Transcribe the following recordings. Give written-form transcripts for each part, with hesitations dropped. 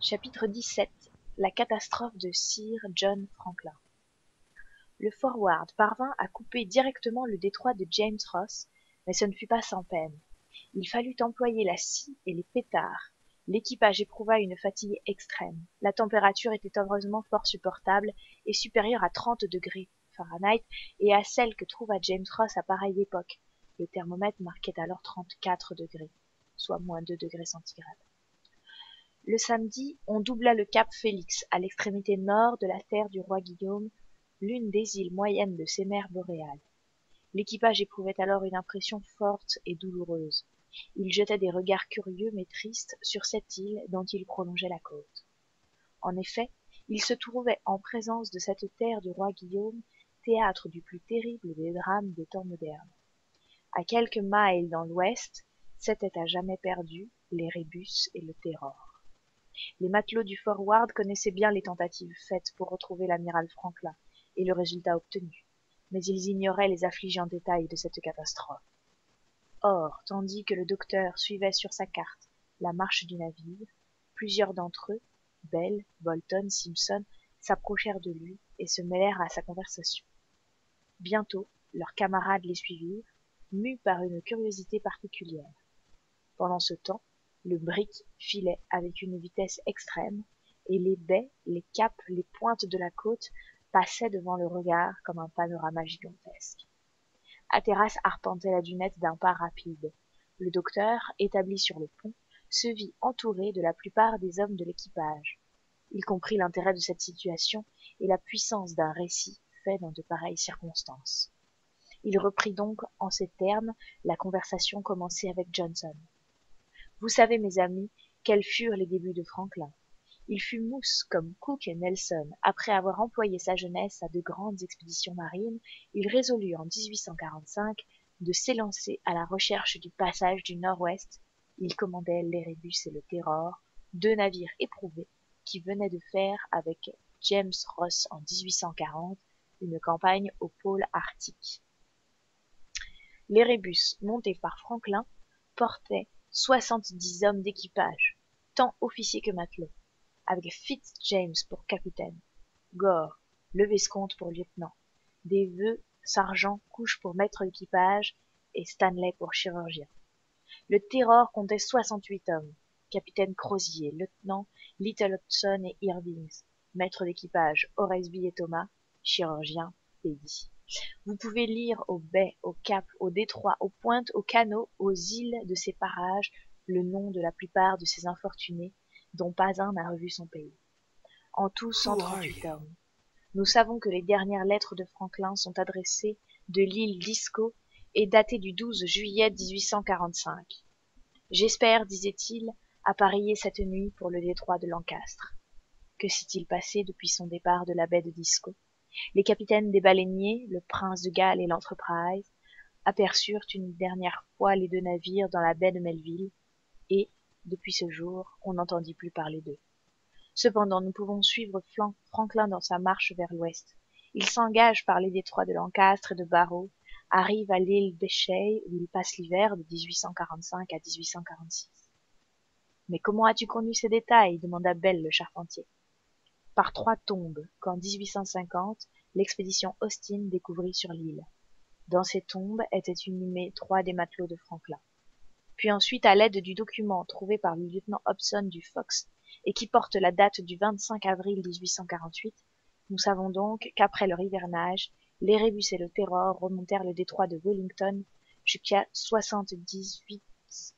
Chapitre 17. La catastrophe de Sir John Franklin. Le Forward parvint à couper directement le détroit de James Ross, mais ce ne fut pas sans peine. Il fallut employer la scie et les pétards. L'équipage éprouva une fatigue extrême. La température était heureusement fort supportable et supérieure à 30 degrés Fahrenheit et à celle que trouva James Ross à pareille époque. Le thermomètre marquait alors 34 degrés, soit moins 2 degrés centigrades. Le samedi, on doubla le cap Félix, à l'extrémité nord de la terre du roi Guillaume, l'une des îles moyennes de ces mers boréales. L'équipage éprouvait alors une impression forte et douloureuse. Il jetait des regards curieux mais tristes sur cette île dont il prolongeait la côte. En effet, il se trouvait en présence de cette terre du roi Guillaume, théâtre du plus terrible des drames des temps modernes. À quelques miles dans l'ouest, s'étaient à jamais perdus les Rébus et le Terror. Les matelots du Forward connaissaient bien les tentatives faites pour retrouver l'amiral Franklin et le résultat obtenu, mais ils ignoraient les affligeants détails de cette catastrophe. Or, tandis que le docteur suivait sur sa carte la marche du navire, plusieurs d'entre eux, Bell, Bolton, Simpson, s'approchèrent de lui et se mêlèrent à sa conversation. Bientôt, leurs camarades les suivirent, mus par une curiosité particulière. Pendant ce temps, le brick filait avec une vitesse extrême, et les baies, les caps, les pointes de la côte passaient devant le regard comme un panorama gigantesque. Hatteras arpentait la dunette d'un pas rapide. Le docteur, établi sur le pont, se vit entouré de la plupart des hommes de l'équipage. Il comprit l'intérêt de cette situation et la puissance d'un récit fait dans de pareilles circonstances. Il reprit donc en ces termes la conversation commencée avec Johnson. Vous savez, mes amis, quels furent les débuts de Franklin. Il fut mousse comme Cook et Nelson. Après avoir employé sa jeunesse à de grandes expéditions marines, il résolut en 1845 de s'élancer à la recherche du passage du Nord-Ouest. Il commandait l'Erebus et le Terror, deux navires éprouvés qui venaient de faire avec James Ross en 1840 une campagne au pôle arctique. L'Erebus, monté par Franklin, portait 70 hommes d'équipage, tant officiers que matelots, avec Fitz-James pour capitaine, Gore, le Vescomte pour lieutenant, des vœux sergent couche pour maître d'équipage et Stanley pour chirurgien. Le Terror comptait 68 hommes, capitaine Crozier, lieutenant Little Hudson et Irvings, maître d'équipage Oresby et Thomas, chirurgien Pedy. Vous pouvez lire aux baies, aux caps, aux détroits, aux pointes, aux canaux, aux îles de ces parages le nom de la plupart de ces infortunés dont pas un n'a revu son pays. En tout 138 hommes. Nous savons que les dernières lettres de Franklin sont adressées de l'île d'Isco et datées du 12 juillet 1845. J'espère, disait-il, appareiller cette nuit pour le détroit de Lancastre. Que s'est-il passé depuis son départ de la baie de Disco? Les capitaines des baleiniers, le Prince de Galles et l'Entreprise, aperçurent une dernière fois les deux navires dans la baie de Melville, et, depuis ce jour, on n'entendit plus parler d'eux. Cependant, nous pouvons suivre Franklin dans sa marche vers l'ouest. Il s'engage par les détroits de Lancastre et de Barrow, arrive à l'île d'Échey où il passe l'hiver de 1845 à 1846. « Mais comment as-tu connu ces détails ?» demanda Bell le charpentier. Par 3 tombes qu'en 1850, l'expédition Austin découvrit sur l'île. Dans ces tombes étaient inhumés 3 des matelots de Franklin. Puis ensuite, à l'aide du document trouvé par le lieutenant Hobson du Fox et qui porte la date du 25 avril 1848, nous savons donc qu'après leur hivernage, l'Erebus et le Terror remontèrent le détroit de Wellington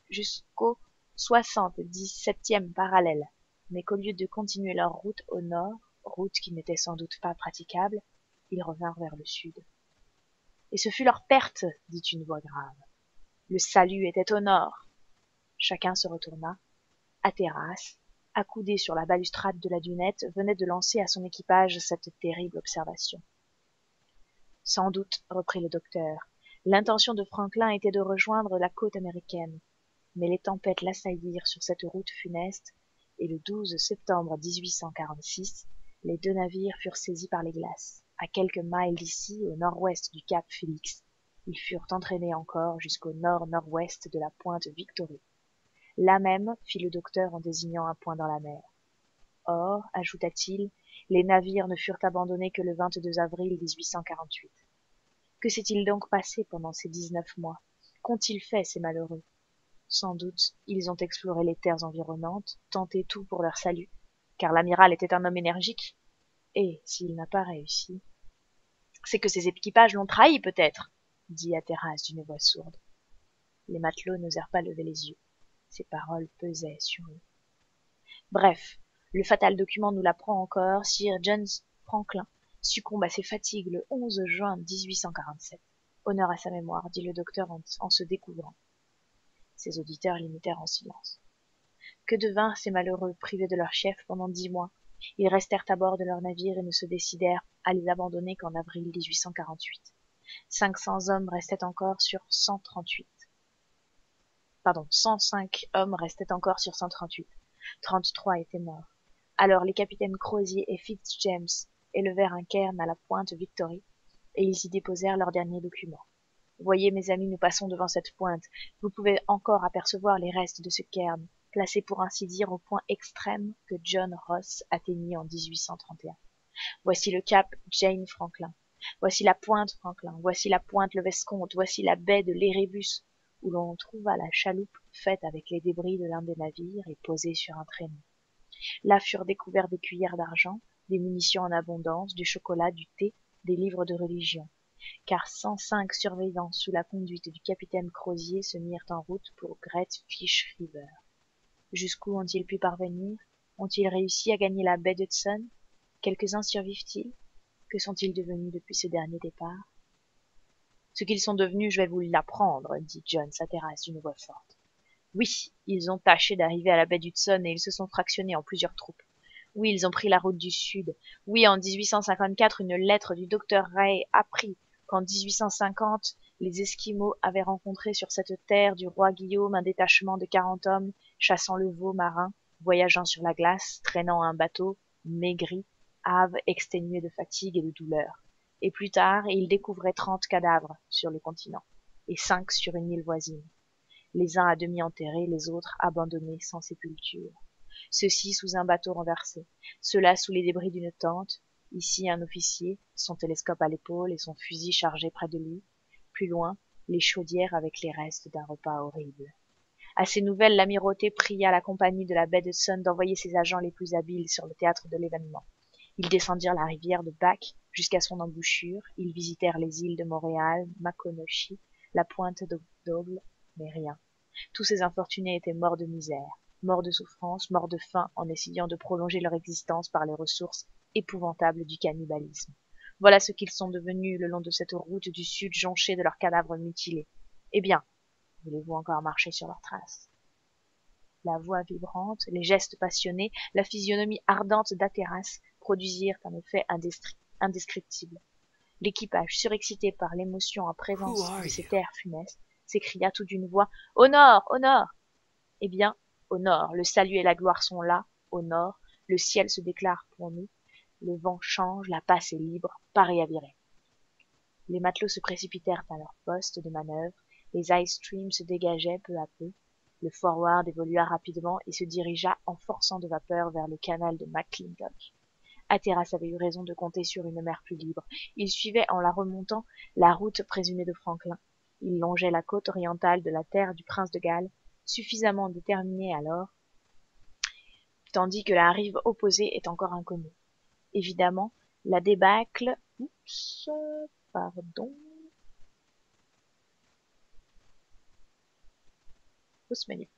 jusqu'au 77e parallèle, mais qu'au lieu de continuer leur route au nord, route qui n'était sans doute pas praticable, ils revinrent vers le sud. Et ce fut leur perte, dit une voix grave. Le salut était au nord. Chacun se retourna. Hatteras, accoudé sur la balustrade de la dunette, venait de lancer à son équipage cette terrible observation. Sans doute, reprit le docteur, l'intention de Franklin était de rejoindre la côte américaine, mais les tempêtes l'assaillirent sur cette route funeste, et le 12 septembre 1846, les 2 navires furent saisis par les glaces. À quelques miles d'ici, au nord-ouest du cap Félix, ils furent entraînés encore jusqu'au nord-nord-ouest de la pointe Victory. Là même, fit le docteur en désignant un point dans la mer. Or, ajouta-t-il, les navires ne furent abandonnés que le 22 avril 1848. Que s'est-il donc passé pendant ces 19 mois? Qu'ont-ils fait, ces malheureux? Sans doute, ils ont exploré les terres environnantes, tenté tout pour leur salut, car l'amiral était un homme énergique, et, s'il n'a pas réussi, c'est que ses équipages l'ont trahi, peut-être, dit Hatteras d'une voix sourde. Les matelots n'osèrent pas lever les yeux. Ces paroles pesaient sur eux. Bref, le fatal document nous l'apprend encore, Sir John Franklin succombe à ses fatigues le 11 juin 1847. Honneur à sa mémoire, dit le docteur en se découvrant. Ses auditeurs l'imitèrent en silence. Que devinrent ces malheureux privés de leur chef pendant 10 mois? Ils restèrent à bord de leur navire et ne se décidèrent à les abandonner qu'en avril 1848. 500 hommes restaient encore sur 138. 105 hommes restaient encore sur 138. 33 étaient morts. Alors les capitaines Crozier et Fitzjames élevèrent un cairn à la pointe Victory, et ils y déposèrent leurs derniers documents. Voyez, mes amis, nous passons devant cette pointe. Vous pouvez encore apercevoir les restes de ce cairn, placé pour ainsi dire au point extrême que John Ross atteignit en 1831. Voici le cap Jane Franklin. Voici la pointe Franklin. Voici la pointe Le Vescompte. Voici la baie de l'Erebus, où l'on trouva la chaloupe faite avec les débris de l'un des navires et posée sur un traîneau. Là furent découverts des cuillères d'argent, des munitions en abondance, du chocolat, du thé, des livres de religion, car 105 surveillants sous la conduite du capitaine Crozier se mirent en route pour Great Fish River. Jusqu'où ont-ils pu parvenir? Ont-ils réussi à gagner la baie d'Hudson? Quelques-uns survivent-ils? Que sont-ils devenus depuis ce dernier départ? Ce qu'ils sont devenus, je vais vous l'apprendre, dit John Hatteras d'une voix forte. Oui, ils ont tâché d'arriver à la baie d'Hudson et ils se sont fractionnés en plusieurs troupes. Oui, ils ont pris la route du sud. Oui, en 1854, une lettre du docteur Ray apprit qu'en 1850, les Esquimaux avaient rencontré sur cette terre du roi Guillaume un détachement de 40 hommes chassant le veau marin, voyageant sur la glace, traînant un bateau, maigri, hâve, exténué de fatigue et de douleur. Et plus tard, ils découvraient 30 cadavres sur le continent, et 5 sur une île voisine. Les uns à demi enterrés, les autres abandonnés sans sépulture. Ceux-ci sous un bateau renversé, ceux-là sous les débris d'une tente, ici un officier, son télescope à l'épaule et son fusil chargé près de lui, plus loin, les chaudières avec les restes d'un repas horrible. À ces nouvelles, l'amirauté pria la compagnie de la baie d'Hudson d'envoyer ses agents les plus habiles sur le théâtre de l'événement. Ils descendirent la rivière de Back jusqu'à son embouchure, ils visitèrent les îles de Montréal, Maconochie, la pointe d'Augle, mais rien. Tous ces infortunés étaient morts de misère, morts de souffrance, morts de faim en essayant de prolonger leur existence par les ressources épouvantables du cannibalisme. Voilà ce qu'ils sont devenus le long de cette route du sud jonchée de leurs cadavres mutilés. Eh bien, voulez-vous encore marcher sur leurs traces? La voix vibrante, les gestes passionnés, la physionomie ardente d'Hatteras produisirent un effet indescriptible. L'équipage, surexcité par l'émotion en présence de ces terres funestes, s'écria tout d'une voix « Au nord! Au nord !» Eh bien, au nord, le salut et la gloire sont là, au nord, le ciel se déclare pour nous, le vent change, la passe est libre, Paris à virer. Les matelots se précipitèrent à leur poste de manœuvre, les ice streams se dégageaient peu à peu, le Forward évolua rapidement et se dirigea en forçant de vapeur vers le canal de McClintock. Hatteras avait eu raison de compter sur une mer plus libre. Il suivait en la remontant la route présumée de Franklin. Il longeait la côte orientale de la terre du prince de Galles, suffisamment déterminé alors, tandis que la rive opposée est encore inconnue. Évidemment, la débâcle... Oups, pardon... Fausse manip.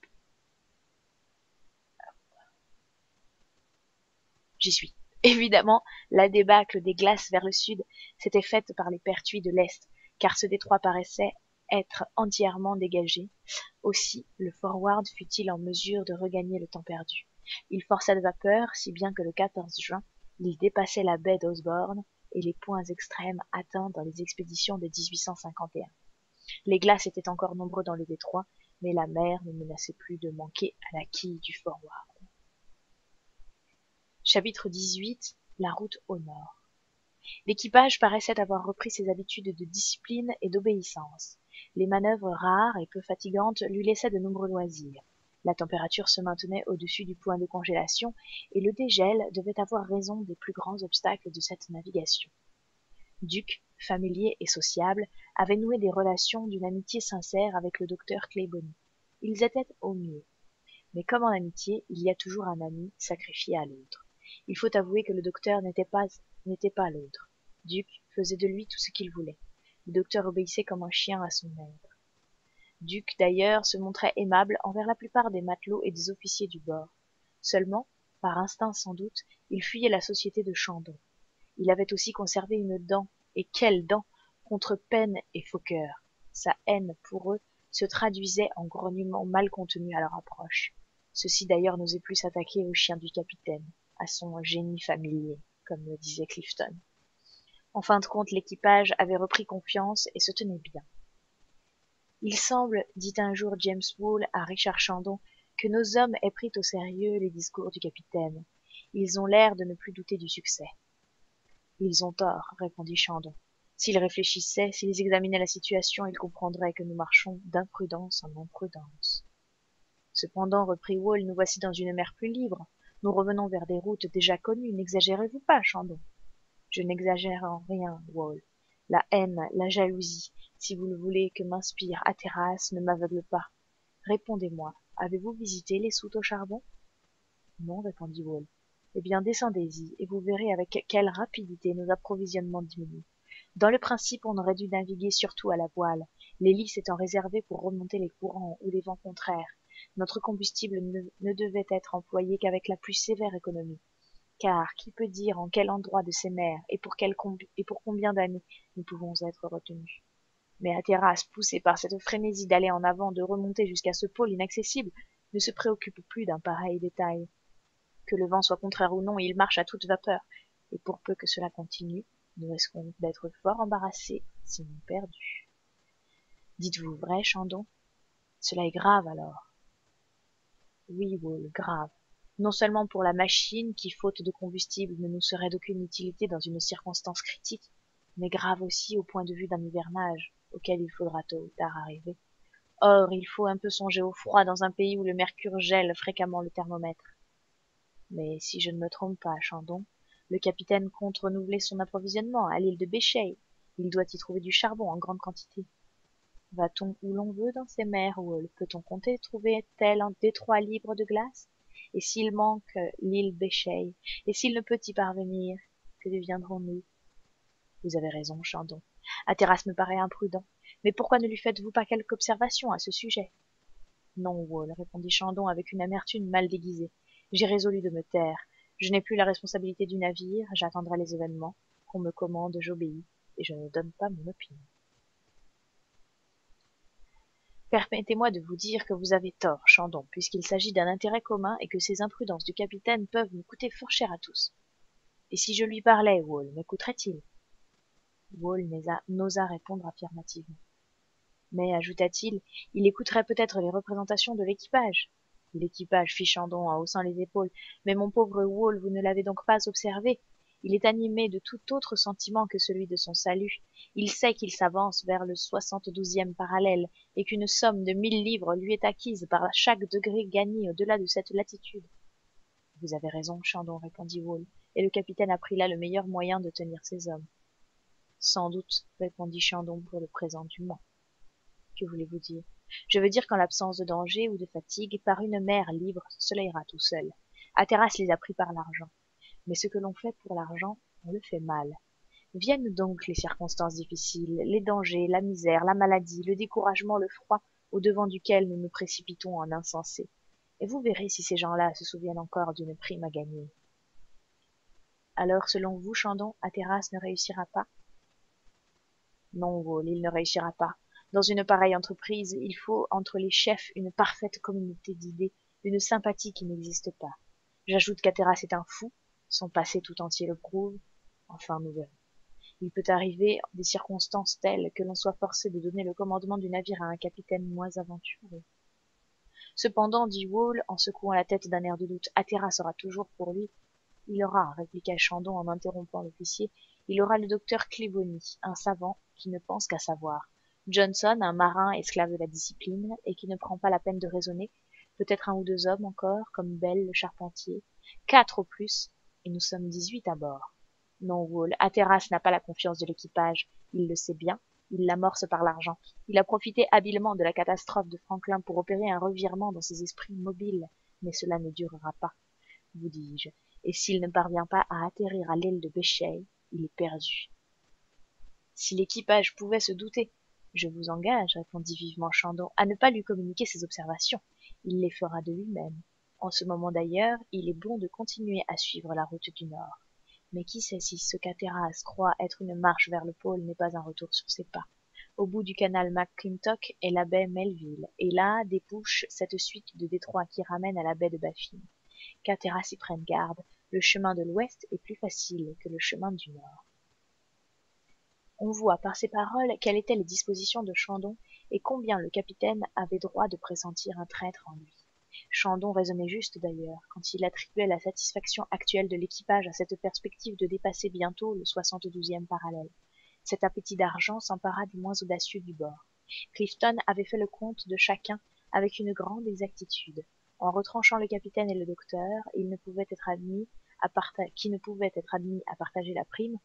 J'y suis. Évidemment, la débâcle des glaces vers le sud s'était faite par les pertuis de l'est, car ce détroit paraissait être entièrement dégagé. Aussi, le Forward fut-il en mesure de regagner le temps perdu. Il força de vapeur, si bien que le 14 juin, il dépassait la baie d'Osborne et les points extrêmes atteints dans les expéditions de 1851. Les glaces étaient encore nombreux dans le détroit, mais la mer ne menaçait plus de manquer à la quille du Forward. Chapitre 18. La route au nord. L'équipage paraissait avoir repris ses habitudes de discipline et d'obéissance. Les manœuvres rares et peu fatigantes lui laissaient de nombreux loisirs. La température se maintenait au-dessus du point de congélation, et le dégel devait avoir raison des plus grands obstacles de cette navigation. Duc, familier et sociable, avait noué des relations d'une amitié sincère avec le docteur Claybonny. Ils étaient au mieux. Mais comme en amitié, il y a toujours un ami sacrifié à l'autre. Il faut avouer que le docteur n'était pas l'autre. Duc faisait de lui tout ce qu'il voulait. Le docteur obéissait comme un chien à son maître. Duc, d'ailleurs, se montrait aimable envers la plupart des matelots et des officiers du bord. Seulement, par instinct sans doute, il fuyait la société de Chandon. Il avait aussi conservé une dent, et quelle dent, contre Pen et Fokker. Sa haine pour eux se traduisait en grognements mal contenus à leur approche. Ceux-ci d'ailleurs n'osaient plus s'attaquer au chien du capitaine, à son génie familier, comme le disait Clifton. En fin de compte, l'équipage avait repris confiance et se tenait bien. Il semble, dit un jour James Wall à Richard Chandon, que nos hommes aient pris au sérieux les discours du capitaine. Ils ont l'air de ne plus douter du succès. Ils ont tort, répondit Chandon. S'ils réfléchissaient, s'ils examinaient la situation, ils comprendraient que nous marchons d'imprudence en imprudence. Cependant, reprit Wall, nous voici dans une mer plus libre. Nous revenons vers des routes déjà connues. N'exagérez-vous pas, Chandon? Je n'exagère en rien, Wall. La haine, la jalousie, si vous le voulez, que m'inspire Hatteras ne m'aveugle pas. Répondez-moi, avez-vous visité les soutes au charbon? Non, répondit Wall. Eh bien, descendez-y, et vous verrez avec quelle rapidité nos approvisionnements diminuent. Dans le principe, on aurait dû naviguer surtout à la voile, l'hélice étant réservée pour remonter les courants ou les vents contraires. Notre combustible ne devait être employé qu'avec la plus sévère économie. Car qui peut dire en quel endroit de ces mers et pour combien d'années nous pouvons être retenus? Mais Hatteras, poussé par cette frénésie d'aller en avant, de remonter jusqu'à ce pôle inaccessible, ne se préoccupe plus d'un pareil détail. Que le vent soit contraire ou non, il marche à toute vapeur, et pour peu que cela continue, nous risquons d'être fort embarrassés, sinon perdus. Dites-vous vrai, Chandon? Cela est grave alors. Oui, Wall, grave. Non seulement pour la machine, qui, faute de combustible, ne nous serait d'aucune utilité dans une circonstance critique, mais grave aussi au point de vue d'un hivernage, auquel il faudra tôt ou tard arriver. Or, il faut un peu songer au froid dans un pays où le mercure gèle fréquemment le thermomètre. Mais si je ne me trompe pas, Chandon, le capitaine compte renouveler son approvisionnement à l'île de Béchey. Il doit y trouver du charbon en grande quantité. Va-t-on où l'on veut dans ces mers, Wall? Peut-on compter trouver tel un détroit libre de glace? Et s'il manque l'île Béchey, et s'il ne peut y parvenir, que deviendrons-nous? Vous avez raison, Chandon. Hatteras me paraît imprudent. Mais pourquoi ne lui faites-vous pas quelque observation à ce sujet? Non, Wall, répondit Chandon avec une amertume mal déguisée. J'ai résolu de me taire. Je n'ai plus la responsabilité du navire, j'attendrai les événements. Qu'on me commande, j'obéis, et je ne donne pas mon opinion. Permettez-moi de vous dire que vous avez tort, Chandon, puisqu'il s'agit d'un intérêt commun et que ces imprudences du capitaine peuvent nous coûter fort cher à tous. Et si je lui parlais, Wall, m'écouterait-il? Wall n'osa répondre affirmativement. Mais, ajouta-t-il, il écouterait peut-être les représentations de l'équipage. L'équipage, fit Chandon en haussant les épaules. Mais mon pauvre Wall, vous ne l'avez donc pas observé. Il est animé de tout autre sentiment que celui de son salut. Il sait qu'il s'avance vers le 72e parallèle, et qu'une somme de 1000 livres lui est acquise par chaque degré gagné au-delà de cette latitude. Vous avez raison, Chandon, répondit Wall, et le capitaine a pris là le meilleur moyen de tenir ses hommes. Sans doute, répondit Chandon, pour le présent du moins. Que voulez-vous dire? Je veux dire qu'en l'absence de danger ou de fatigue, par une mer libre, cela ira tout seul. Hatteras les a pris par l'argent. Mais ce que l'on fait pour l'argent, on le fait mal. Viennent donc les circonstances difficiles, les dangers, la misère, la maladie, le découragement, le froid, au-devant duquel nous nous précipitons en insensés. Et vous verrez si ces gens-là se souviennent encore d'une prime à gagner. Alors, selon vous, Chandon, Hatteras ne réussira pas? Non, Wall, il ne réussira pas. Dans une pareille entreprise, il faut entre les chefs une parfaite communauté d'idées, une sympathie qui n'existe pas. J'ajoute qu'Hatteras est un fou, son passé tout entier le prouve. Enfin, nous verrons. Il peut arriver des circonstances telles que l'on soit forcé de donner le commandement du navire à un capitaine moins aventureux. Cependant, dit Wall, en secouant la tête d'un air de doute, Hatteras sera toujours pour lui. Il aura, répliqua Chandon en interrompant l'officier, il aura le docteur Claybonny, un savant qui ne pense qu'à savoir. Johnson, un marin esclave de la discipline, et qui ne prend pas la peine de raisonner, peut-être un ou deux hommes encore, comme Bell le charpentier, 4 au plus, et nous sommes 18 à bord. Non, Wall, Hatteras n'a pas la confiance de l'équipage, il le sait bien, il l'amorce par l'argent. Il a profité habilement de la catastrophe de Franklin pour opérer un revirement dans ses esprits mobiles, mais cela ne durera pas, vous dis-je, et s'il ne parvient pas à atterrir à l'île de Bechet, il est perdu. Si l'équipage pouvait se douter, je vous engage, répondit vivement Chandon, à ne pas lui communiquer ses observations. Il les fera de lui-même. En ce moment d'ailleurs, il est bon de continuer à suivre la route du Nord. Mais qui sait si ce qu'Hatteras croit être une marche vers le pôle n'est pas un retour sur ses pas. Au bout du canal McClintock est la baie Melville, et là débouche cette suite de détroits qui ramène à la baie de Baffin. Qu'Hatteras y prenne garde, le chemin de l'ouest est plus facile que le chemin du nord. On voit par ces paroles quelles étaient les dispositions de Chandon et combien le capitaine avait droit de pressentir un traître en lui. Chandon raisonnait juste d'ailleurs, quand il attribuait la satisfaction actuelle de l'équipage à cette perspective de dépasser bientôt le 72e parallèle. Cet appétit d'argent s'empara des moins audacieux du bord. Clifton avait fait le compte de chacun avec une grande exactitude. En retranchant le capitaine et le docteur, qui ne pouvaient être admis à partager la prime,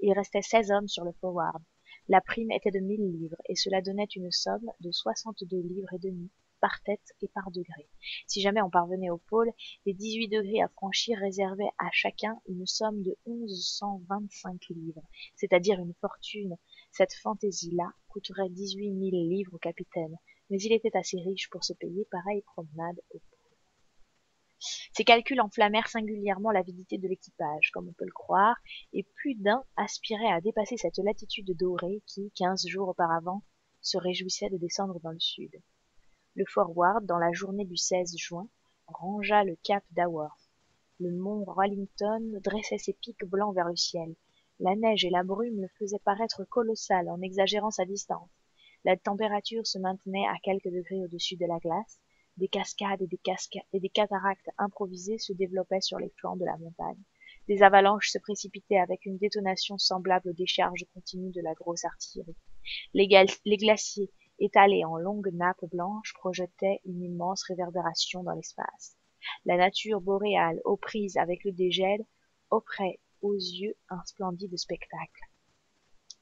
il restait 16 hommes sur le Forward. La prime était de 1000 livres, et cela donnait une somme de 62 livres et demi par tête et par degré. Si jamais on parvenait au pôle, les 18 degrés à franchir réservaient à chacun une somme de 1125 livres, c'est-à-dire une fortune. Cette fantaisie-là coûterait 18 000 livres au capitaine, mais il était assez riche pour se payer pareille promenade au pôle. Ces calculs enflammèrent singulièrement l'avidité de l'équipage, comme on peut le croire, et plus d'un aspirait à dépasser cette latitude dorée qui, 15 jours auparavant, se réjouissait de descendre dans le sud. Le Forward, dans la journée du 16 juin, rangea le cap d'Haworth. Le mont Rallington dressait ses pics blancs vers le ciel. La neige et la brume le faisaient paraître colossal en exagérant sa distance. La température se maintenait à quelques degrés au-dessus de la glace. Des cascades et des cataractes improvisées se développaient sur les flancs de la montagne. Des avalanches se précipitaient avec une détonation semblable aux décharges continues de la grosse artillerie. Les glaciers, étalés en longues nappes blanches, projetaient une immense réverbération dans l'espace. La nature boréale, aux prises avec le dégel, offrait aux yeux un splendide spectacle.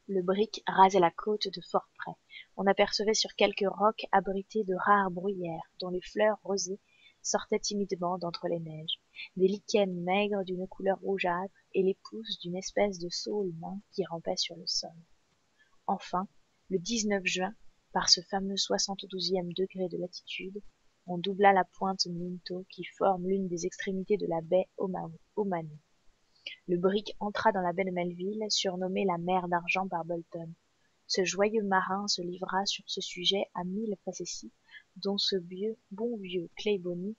Le brick rasait la côte de fort près. On apercevait sur quelques rocs abrités de rares bruyères, dont les fleurs rosées sortaient timidement d'entre les neiges, des lichens maigres d'une couleur rougeâtre et les pousses d'une espèce de saule nain qui rampait sur le sol. Enfin, le 19 juin, par ce fameux 72e degré de latitude, on doubla la pointe Minto qui forme l'une des extrémités de la baie Omanu. Le brick entra dans la baie de Melville, surnommée la mer d'argent par Bolton. Ce joyeux marin se livra sur ce sujet à 1000 facéties, dont ce bon vieux Claybonny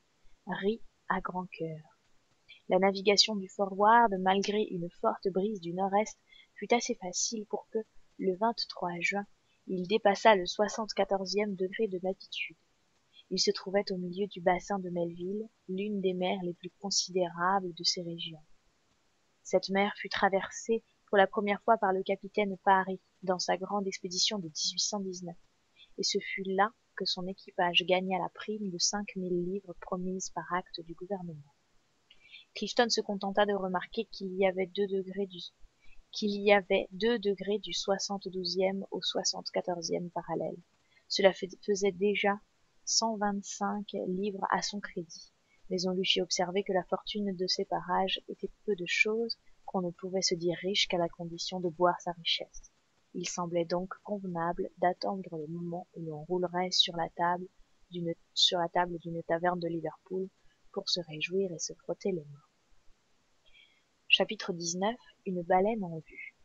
rit à grand cœur. La navigation du Forward, malgré une forte brise du nord-est, fut assez facile pour que, le 23 juin, il dépassât le 74e degré de latitude. Il se trouvait au milieu du bassin de Melville, l'une des mers les plus considérables de ces régions. Cette mer fut traversée pour la première fois par le capitaine Parry dans sa grande expédition de 1819, et ce fut là que son équipage gagna la prime de 5000 livres promise par acte du gouvernement. Clifton se contenta de remarquer qu'il y avait 2 degrés du 72e au 74e parallèle. Cela faisait déjà 125 livres à son crédit, mais on lui fit observer que la fortune de ces parages était peu de chose, qu'on ne pouvait se dire riche qu'à la condition de boire sa richesse. Il semblait donc convenable d'attendre le moment où l'on roulerait sur la table d'une taverne de Liverpool pour se réjouir et se frotter les mains. Chapitre 19. Une baleine en vue.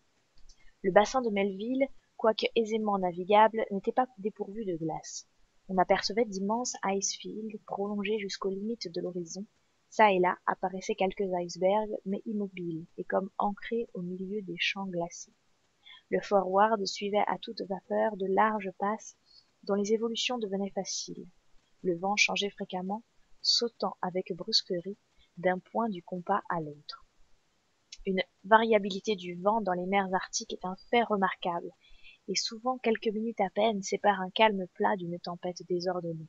Le bassin de Melville, quoique aisément navigable, n'était pas dépourvu de glace. On apercevait d'immenses icefields prolongés jusqu'aux limites de l'horizon. Çà et là apparaissaient quelques icebergs, mais immobiles et comme ancrés au milieu des champs glacés. Le Forward suivait à toute vapeur de larges passes dont les évolutions devenaient faciles. Le vent changeait fréquemment, sautant avec brusquerie d'un point du compas à l'autre. Une variabilité du vent dans les mers arctiques est un fait remarquable, et souvent quelques minutes à peine séparent un calme plat d'une tempête désordonnée.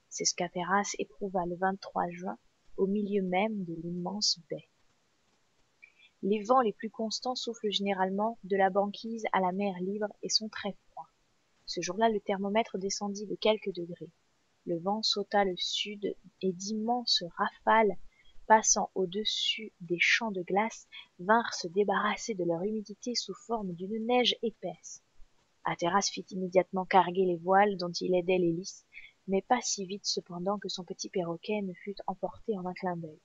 C'est ce qu'Hatteras éprouva le 23 juin, au milieu même de l'immense baie. Les vents les plus constants soufflent généralement de la banquise à la mer libre et sont très froids. Ce jour-là, le thermomètre descendit de quelques degrés. Le vent sauta le sud et d'immenses rafales, passant au-dessus des champs de glace, vinrent se débarrasser de leur humidité sous forme d'une neige épaisse. Hatteras fit immédiatement carguer les voiles dont il aidait l'hélice, mais pas si vite cependant que son petit perroquet ne fût emporté en un clin d'œil.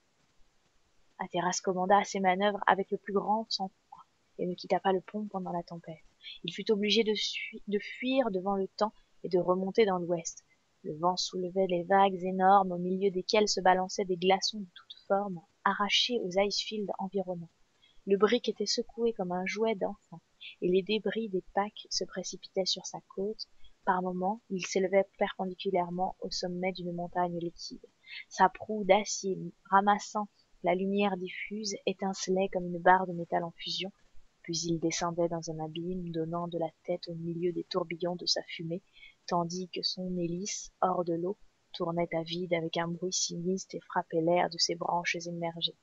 Hatteras commanda ses manœuvres avec le plus grand sang-froid et ne quitta pas le pont pendant la tempête. Il fut obligé de fuir devant le temps et de remonter dans l'ouest. Le vent soulevait les vagues énormes au milieu desquelles se balançaient des glaçons de toutes formes, arrachés aux icefields environnants. Le brick était secoué comme un jouet d'enfant, et les débris des packs se précipitaient sur sa côte. Par moments, il s'élevait perpendiculairement au sommet d'une montagne liquide. Sa proue d'acier, ramassant la lumière diffuse, étincelait comme une barre de métal en fusion, puis il descendait dans un abîme, donnant de la tête au milieu des tourbillons de sa fumée, tandis que son hélice, hors de l'eau, tournait à vide avec un bruit sinistre et frappait l'air de ses branches émergées.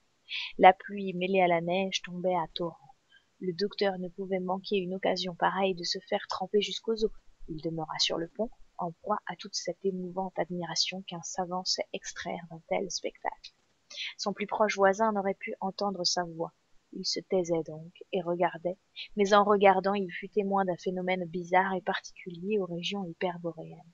La pluie mêlée à la neige tombait à torrents. Le docteur ne pouvait manquer une occasion pareille de se faire tremper jusqu'aux os. Il demeura sur le pont, en proie à toute cette émouvante admiration qu'un savant sait extraire d'un tel spectacle. Son plus proche voisin n'aurait pu entendre sa voix. Il se taisait donc et regardait, mais en regardant il fut témoin d'un phénomène bizarre et particulier aux régions hyperboréennes.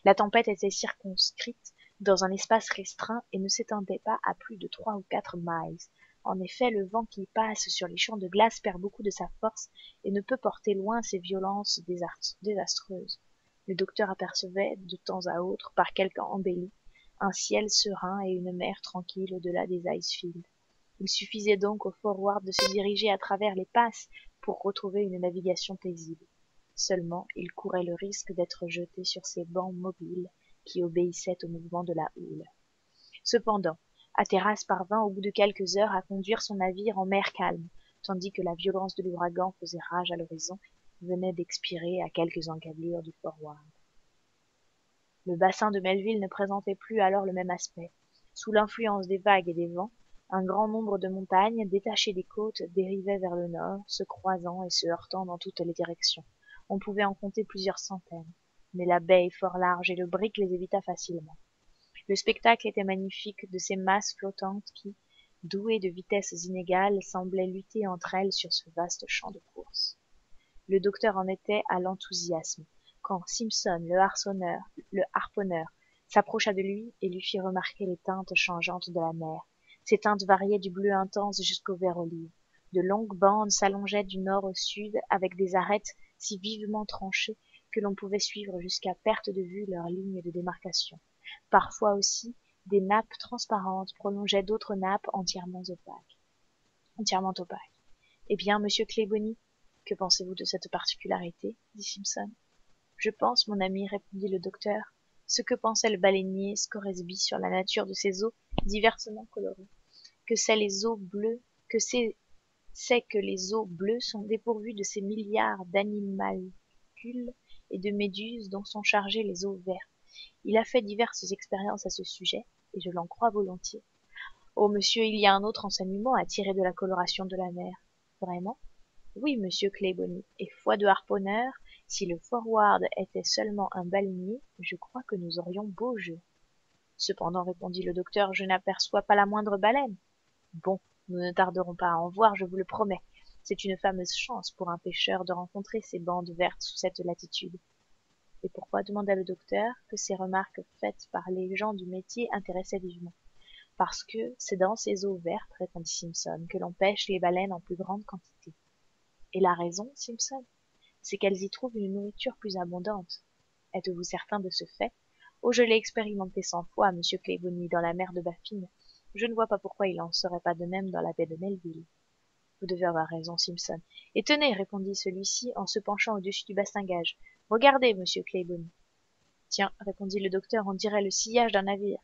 La tempête était circonscrite dans un espace restreint et ne s'étendait pas à plus de 3 ou 4 miles. En effet, le vent qui passe sur les champs de glace perd beaucoup de sa force et ne peut porter loin ses violences désastreuses. Le docteur apercevait, de temps à autre, par quelque embellie, un ciel serein et une mer tranquille au-delà des icefields. Il suffisait donc au Forward de se diriger à travers les passes pour retrouver une navigation paisible. Seulement, il courait le risque d'être jeté sur ces bancs mobiles qui obéissaient au mouvement de la houle. Cependant, Hatteras parvint au bout de quelques heures à conduire son navire en mer calme, tandis que la violence de l'ouragan faisait rage à l'horizon, venait d'expirer à quelques encablures du Forward. Le bassin de Melville ne présentait plus alors le même aspect. Sous l'influence des vagues et des vents, un grand nombre de montagnes, détachées des côtes, dérivaient vers le nord, se croisant et se heurtant dans toutes les directions. On pouvait en compter plusieurs centaines, mais la baie est fort large et le brick les évita facilement. Le spectacle était magnifique de ces masses flottantes qui, douées de vitesses inégales, semblaient lutter entre elles sur ce vaste champ de course. Le docteur en était à l'enthousiasme, quand Simpson, le harponneur, s'approcha de lui et lui fit remarquer les teintes changeantes de la mer. Ces teintes variaient du bleu intense jusqu'au vert olive. De longues bandes s'allongeaient du nord au sud avec des arêtes si vivement tranchées que l'on pouvait suivre jusqu'à perte de vue leur ligne de démarcation. Parfois aussi, des nappes transparentes prolongeaient d'autres nappes entièrement opaques. Eh bien, monsieur Claybonny, que pensez-vous de cette particularité dit Simpson. Je pense, mon ami, répondit le docteur, ce que pensait le baleinier Scoresby sur la nature de ces eaux diversement colorées, que les eaux bleues sont dépourvues de ces milliards d'animalcules et de méduses dont sont chargées les eaux vertes. Il a fait diverses expériences à ce sujet, et je l'en crois volontiers. Oh, monsieur, il y a un autre enseignement à tirer de la coloration de la mer. Vraiment? Oui, monsieur Claybonny, et foi de harponneur, si le Forward était seulement un baleinier, je crois que nous aurions beau jeu. Cependant, répondit le docteur, je n'aperçois pas la moindre baleine. Bon, nous ne tarderons pas à en voir, je vous le promets. C'est une fameuse chance pour un pêcheur de rencontrer ces bandes vertes sous cette latitude. Et pourquoi demanda le docteur, que ces remarques faites par les gens du métier intéressaient vivement. Parce que c'est dans ces eaux vertes, répondit Simpson, que l'on pêche les baleines en plus grande quantité. Et la raison, Simpson, c'est qu'elles y trouvent une nourriture plus abondante. Êtes-vous certain de ce fait? Oh, je l'ai expérimenté 100 fois, monsieur Claybonny, dans la mer de Baffin. Je ne vois pas pourquoi il n'en serait pas de même dans la baie de Melville. Vous devez avoir raison, Simpson. Et tenez, répondit celui-ci en se penchant au-dessus du bastingage. Regardez, monsieur Claybonny. Tiens, répondit le docteur, on dirait le sillage d'un navire.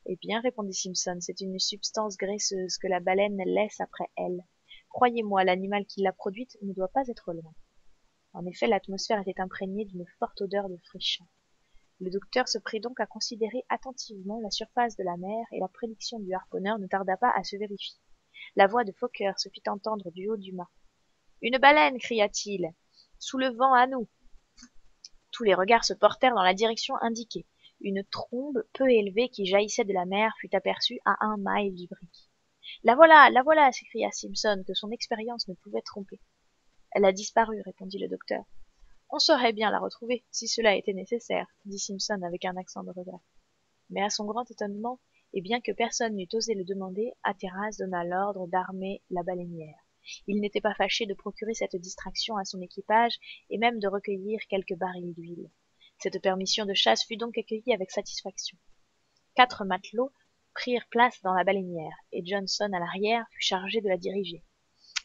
Eh bien, répondit Simpson, c'est une substance graisseuse que la baleine laisse après elle. Croyez-moi, l'animal qui l'a produite ne doit pas être loin. En effet, l'atmosphère était imprégnée d'une forte odeur de frichant. Le docteur se prit donc à considérer attentivement la surface de la mer, et la prédiction du harponneur ne tarda pas à se vérifier. La voix de Fokker se fit entendre du haut du mât. « Une baleine !» cria-t-il. « Sous le vent, à nous !» Tous les regards se portèrent dans la direction indiquée. Une trombe peu élevée qui jaillissait de la mer fut aperçue à 1 mille du brick. « La voilà !» s'écria Simpson, que son expérience ne pouvait tromper. « Elle a disparu, » répondit le docteur. « On saurait bien la retrouver, si cela était nécessaire, » dit Simpson avec un accent de regret. Mais à son grand étonnement, et bien que personne n'eût osé le demander, Hatteras donna l'ordre d'armer la baleinière. Il n'était pas fâché de procurer cette distraction à son équipage, et même de recueillir quelques barils d'huile. Cette permission de chasse fut donc accueillie avec satisfaction. 4 matelots prirent place dans la baleinière, et Johnson à l'arrière fut chargé de la diriger.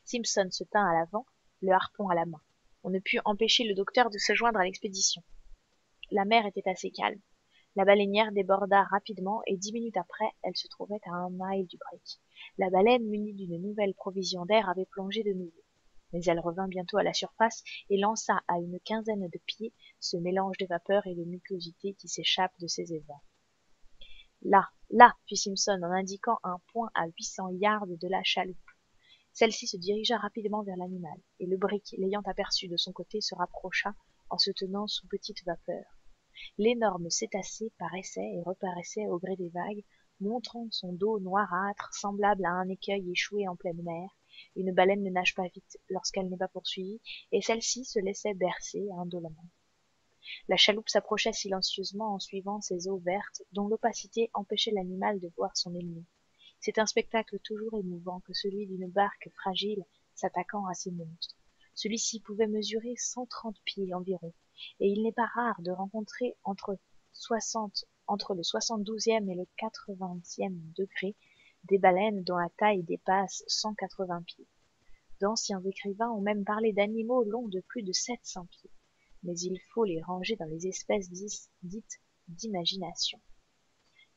Simpson se tint à l'avant, le harpon à la main. On ne put empêcher le docteur de se joindre à l'expédition. La mer était assez calme. La baleinière déborda rapidement, et 10 minutes après, elle se trouvait à 1 mille du brick. La baleine, munie d'une nouvelle provision d'air, avait plongé de nouveau. Mais elle revint bientôt à la surface et lança à une quinzaine de pieds ce mélange de vapeur et de muquosité qui s'échappe de ses évents. Là, fit Simpson en indiquant un point à 800 yards de la chaloupe. Celle-ci se dirigea rapidement vers l'animal, et le brick, l'ayant aperçu de son côté, se rapprocha en se tenant sous petite vapeur. L'énorme cétacé paraissait et reparaissait au gré des vagues, montrant son dos noirâtre, semblable à un écueil échoué en pleine mer. Une baleine ne nage pas vite lorsqu'elle n'est pas poursuivie, et celle-ci se laissait bercer indolemment. La chaloupe s'approchait silencieusement en suivant ces eaux vertes dont l'opacité empêchait l'animal de voir son ennemi. C'est un spectacle toujours émouvant que celui d'une barque fragile s'attaquant à ces monstres. Celui-ci pouvait mesurer 130 pieds environ, et il n'est pas rare de rencontrer entre le 72e et le 80e degré des baleines dont la taille dépasse 180 pieds. D'anciens écrivains ont même parlé d'animaux longs de plus de 700 pieds, mais il faut les ranger dans les espèces dites d'imagination.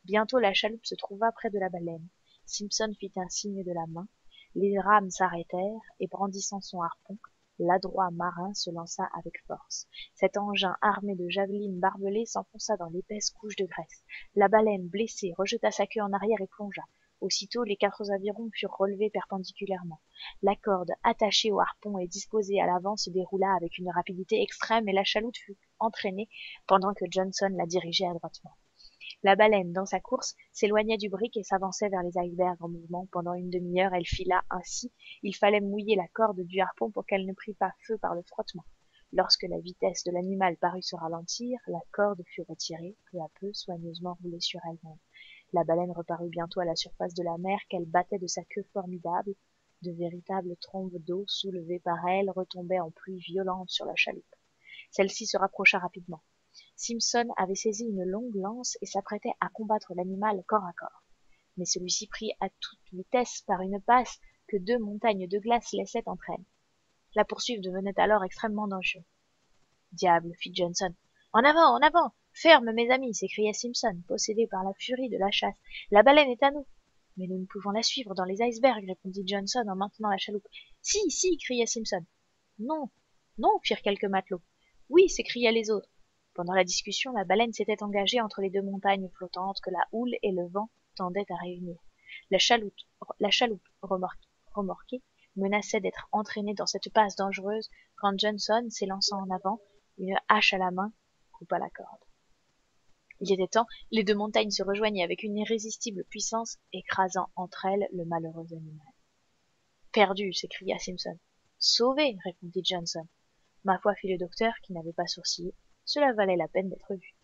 Bientôt la chaloupe se trouva près de la baleine. Simpson fit un signe de la main, les rames s'arrêtèrent, et brandissant son harpon, l'adroit marin se lança avec force. Cet engin armé de javelines barbelées s'enfonça dans l'épaisse couche de graisse. La baleine, blessée, rejeta sa queue en arrière et plongea. Aussitôt, les 4 avirons furent relevés perpendiculairement. La corde, attachée au harpon et disposée à l'avant, se déroula avec une rapidité extrême, et la chaloupe fut entraînée pendant que Johnson la dirigeait adroitement. La baleine, dans sa course, s'éloignait du brick et s'avançait vers les icebergs en mouvement. Pendant une demi-heure, elle fila ainsi. Il fallait mouiller la corde du harpon pour qu'elle ne prît pas feu par le frottement. Lorsque la vitesse de l'animal parut se ralentir, la corde fut retirée, peu à peu, soigneusement roulée sur elle-même. La baleine reparut bientôt à la surface de la mer qu'elle battait de sa queue formidable. De véritables trombes d'eau soulevées par elle retombaient en pluie violente sur la chaloupe. Celle-ci se rapprocha rapidement. Simpson avait saisi une longue lance et s'apprêtait à combattre l'animal corps à corps. Mais celui-ci prit à toute vitesse par une passe que 2 montagnes de glace laissaient entre elles. La poursuite devenait alors extrêmement dangereuse. « Diable !» fit Johnson. « En avant, en avant ! Ferme, mes amis !» s'écria Simpson, possédé par la furie de la chasse. « La baleine est à nous !»« Mais nous ne pouvons la suivre dans les icebergs, » répondit Johnson en maintenant la chaloupe. « Si, si !» cria Simpson. « Non, non !» firent quelques matelots. « Oui !» s'écriaient les autres. Pendant la discussion, la baleine s'était engagée entre les 2 montagnes flottantes que la houle et le vent tendaient à réunir. La chaloupe remorquée menaçait d'être entraînée dans cette passe dangereuse quand Johnson, s'élançant en avant, une hache à la main, coupa la corde. Il était temps, les 2 montagnes se rejoignaient avec une irrésistible puissance, écrasant entre elles le malheureux animal. « Perdu !» s'écria Simpson. « Sauvé !» répondit Johnson. « Ma foi, fit le docteur, qui n'avait pas sourcillé, cela valait la peine d'être vu. »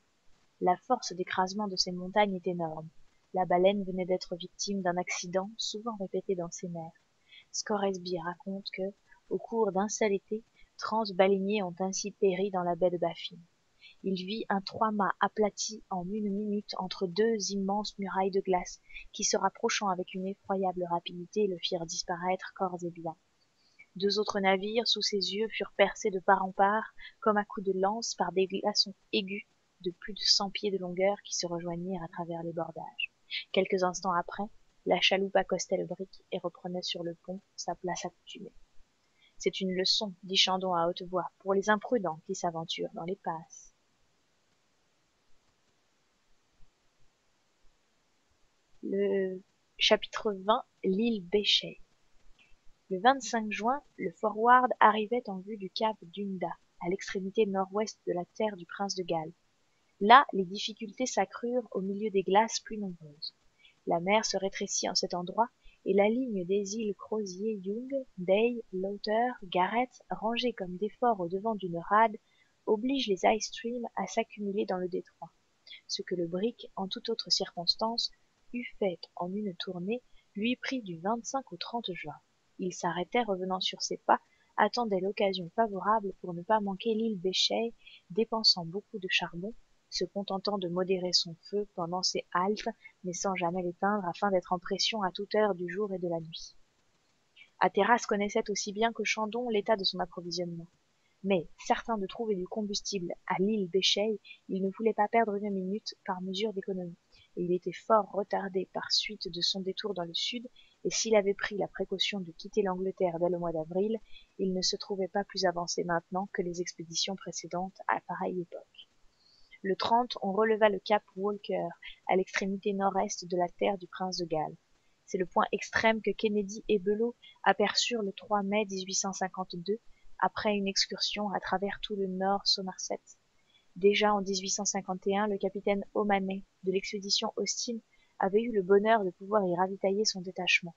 La force d'écrasement de ces montagnes est énorme. La baleine venait d'être victime d'un accident souvent répété dans ces mers. Scoresby raconte que, au cours d'un seul été, 30 baleiniers ont ainsi péri dans la baie de Baffin. Il vit un 3-mâts aplati en 1 minute entre 2 immenses murailles de glace, qui se rapprochant avec une effroyable rapidité le firent disparaître corps et biens. 2 autres navires, sous ses yeux, furent percés de part en part, comme à coups de lance, par des glaçons aigus de plus de 100 pieds de longueur qui se rejoignirent à travers les bordages. Quelques instants après, la chaloupe accostait le brick et reprenait sur le pont sa place accoutumée. « C'est une leçon, » dit Chandon à haute voix, « pour les imprudents qui s'aventurent dans les passes. » Le chapitre 20, l'île Beechey. Le 25 juin, le Forward arrivait en vue du cap d'Unda, à l'extrémité nord-ouest de la terre du prince de Galles. Là, les difficultés s'accrurent au milieu des glaces plus nombreuses. La mer se rétrécit en cet endroit, et la ligne des îles Crozier, Young, Day, Lauter, Garrett, rangées comme des forts au devant d'une rade, oblige les ice streams à s'accumuler dans le détroit, ce que le brick, en toute autre circonstance, eût fait en une tournée, lui prit du 25 au 30 juin. Il s'arrêtait, revenant sur ses pas, attendait l'occasion favorable pour ne pas manquer l'île Beechey, dépensant beaucoup de charbon, se contentant de modérer son feu pendant ses haltes, mais sans jamais l'éteindre afin d'être en pression à toute heure du jour et de la nuit. Hatteras connaissait aussi bien que Chandon l'état de son approvisionnement. Mais, certain de trouver du combustible à l'île Beechey, il ne voulait pas perdre une minute par mesure d'économie, et il était fort retardé par suite de son détour dans le sud, et s'il avait pris la précaution de quitter l'Angleterre dès le mois d'avril, il ne se trouvait pas plus avancé maintenant que les expéditions précédentes à pareille époque. Le 30, on releva le cap Walker, à l'extrémité nord-est de la terre du prince de Galles. C'est le point extrême que Kennedy et Belot aperçurent le 3 mai 1852, après une excursion à travers tout le nord Somerset. Déjà en 1851, le capitaine Omaney de l'expédition Austin avait eu le bonheur de pouvoir y ravitailler son détachement.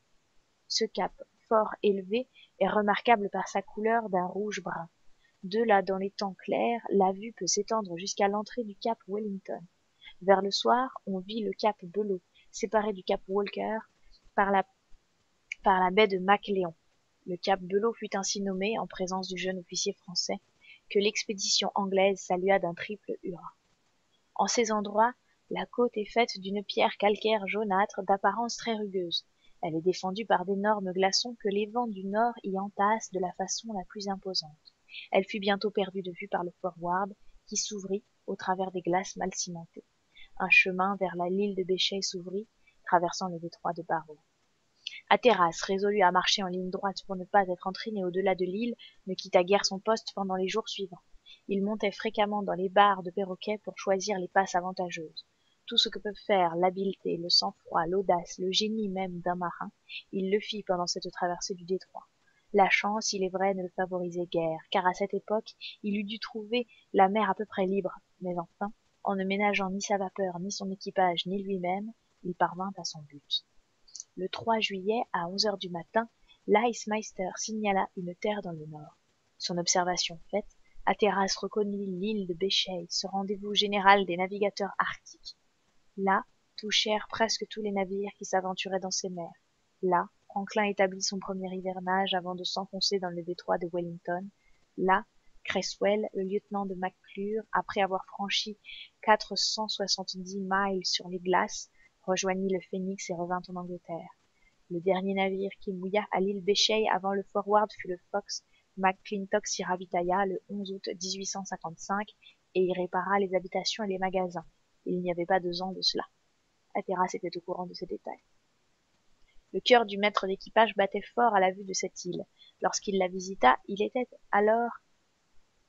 Ce cap, fort élevé, est remarquable par sa couleur d'un rouge-brun. De là, dans les temps clairs, la vue peut s'étendre jusqu'à l'entrée du cap Wellington. Vers le soir, on vit le cap Belot, séparé du cap Walker par la baie de Macléon. Le cap Belot fut ainsi nommé, en présence du jeune officier français, que l'expédition anglaise salua d'un triple hurrah. En ces endroits, la côte est faite d'une pierre calcaire jaunâtre d'apparence très rugueuse. Elle est défendue par d'énormes glaçons que les vents du nord y entassent de la façon la plus imposante. Elle fut bientôt perdue de vue par le Forward, qui s'ouvrit au travers des glaces mal cimentées. Un chemin vers l'île de Beechey s'ouvrit, traversant le détroit de Barrow. Hatteras, résolu à marcher en ligne droite pour ne pas être entraîné au-delà de l'île, ne quitta guère son poste pendant les jours suivants. Il montait fréquemment dans les barres de perroquets pour choisir les passes avantageuses. Tout ce que peuvent faire l'habileté, le sang-froid, l'audace, le génie même d'un marin, il le fit pendant cette traversée du détroit. La chance, il est vrai, ne le favorisait guère, car à cette époque, il eût dû trouver la mer à peu près libre, mais enfin, en ne ménageant ni sa vapeur, ni son équipage, ni lui-même, il parvint à son but. Le 3 juillet, à 11 heures du matin, l'Icemeister signala une terre dans le nord. Son observation faite, Hatteras reconnut l'île de Beechey, ce rendez-vous général des navigateurs arctiques. Là touchèrent presque tous les navires qui s'aventuraient dans ces mers. Là, Franklin établit son premier hivernage avant de s'enfoncer dans le détroit de Wellington. Là, Creswell, le lieutenant de McClure, après avoir franchi 470 miles sur les glaces, rejoignit le Phoenix et revint en Angleterre. Le dernier navire qui mouilla à l'île Beechey avant le Forward fut le Fox. McClintock s'y ravitailla le 11 août 1855 et y répara les habitations et les magasins. Il n'y avait pas 2 ans de cela. Hatteras était au courant de ces détails. Le cœur du maître d'équipage battait fort à la vue de cette île. Lorsqu'il la visita, il était alors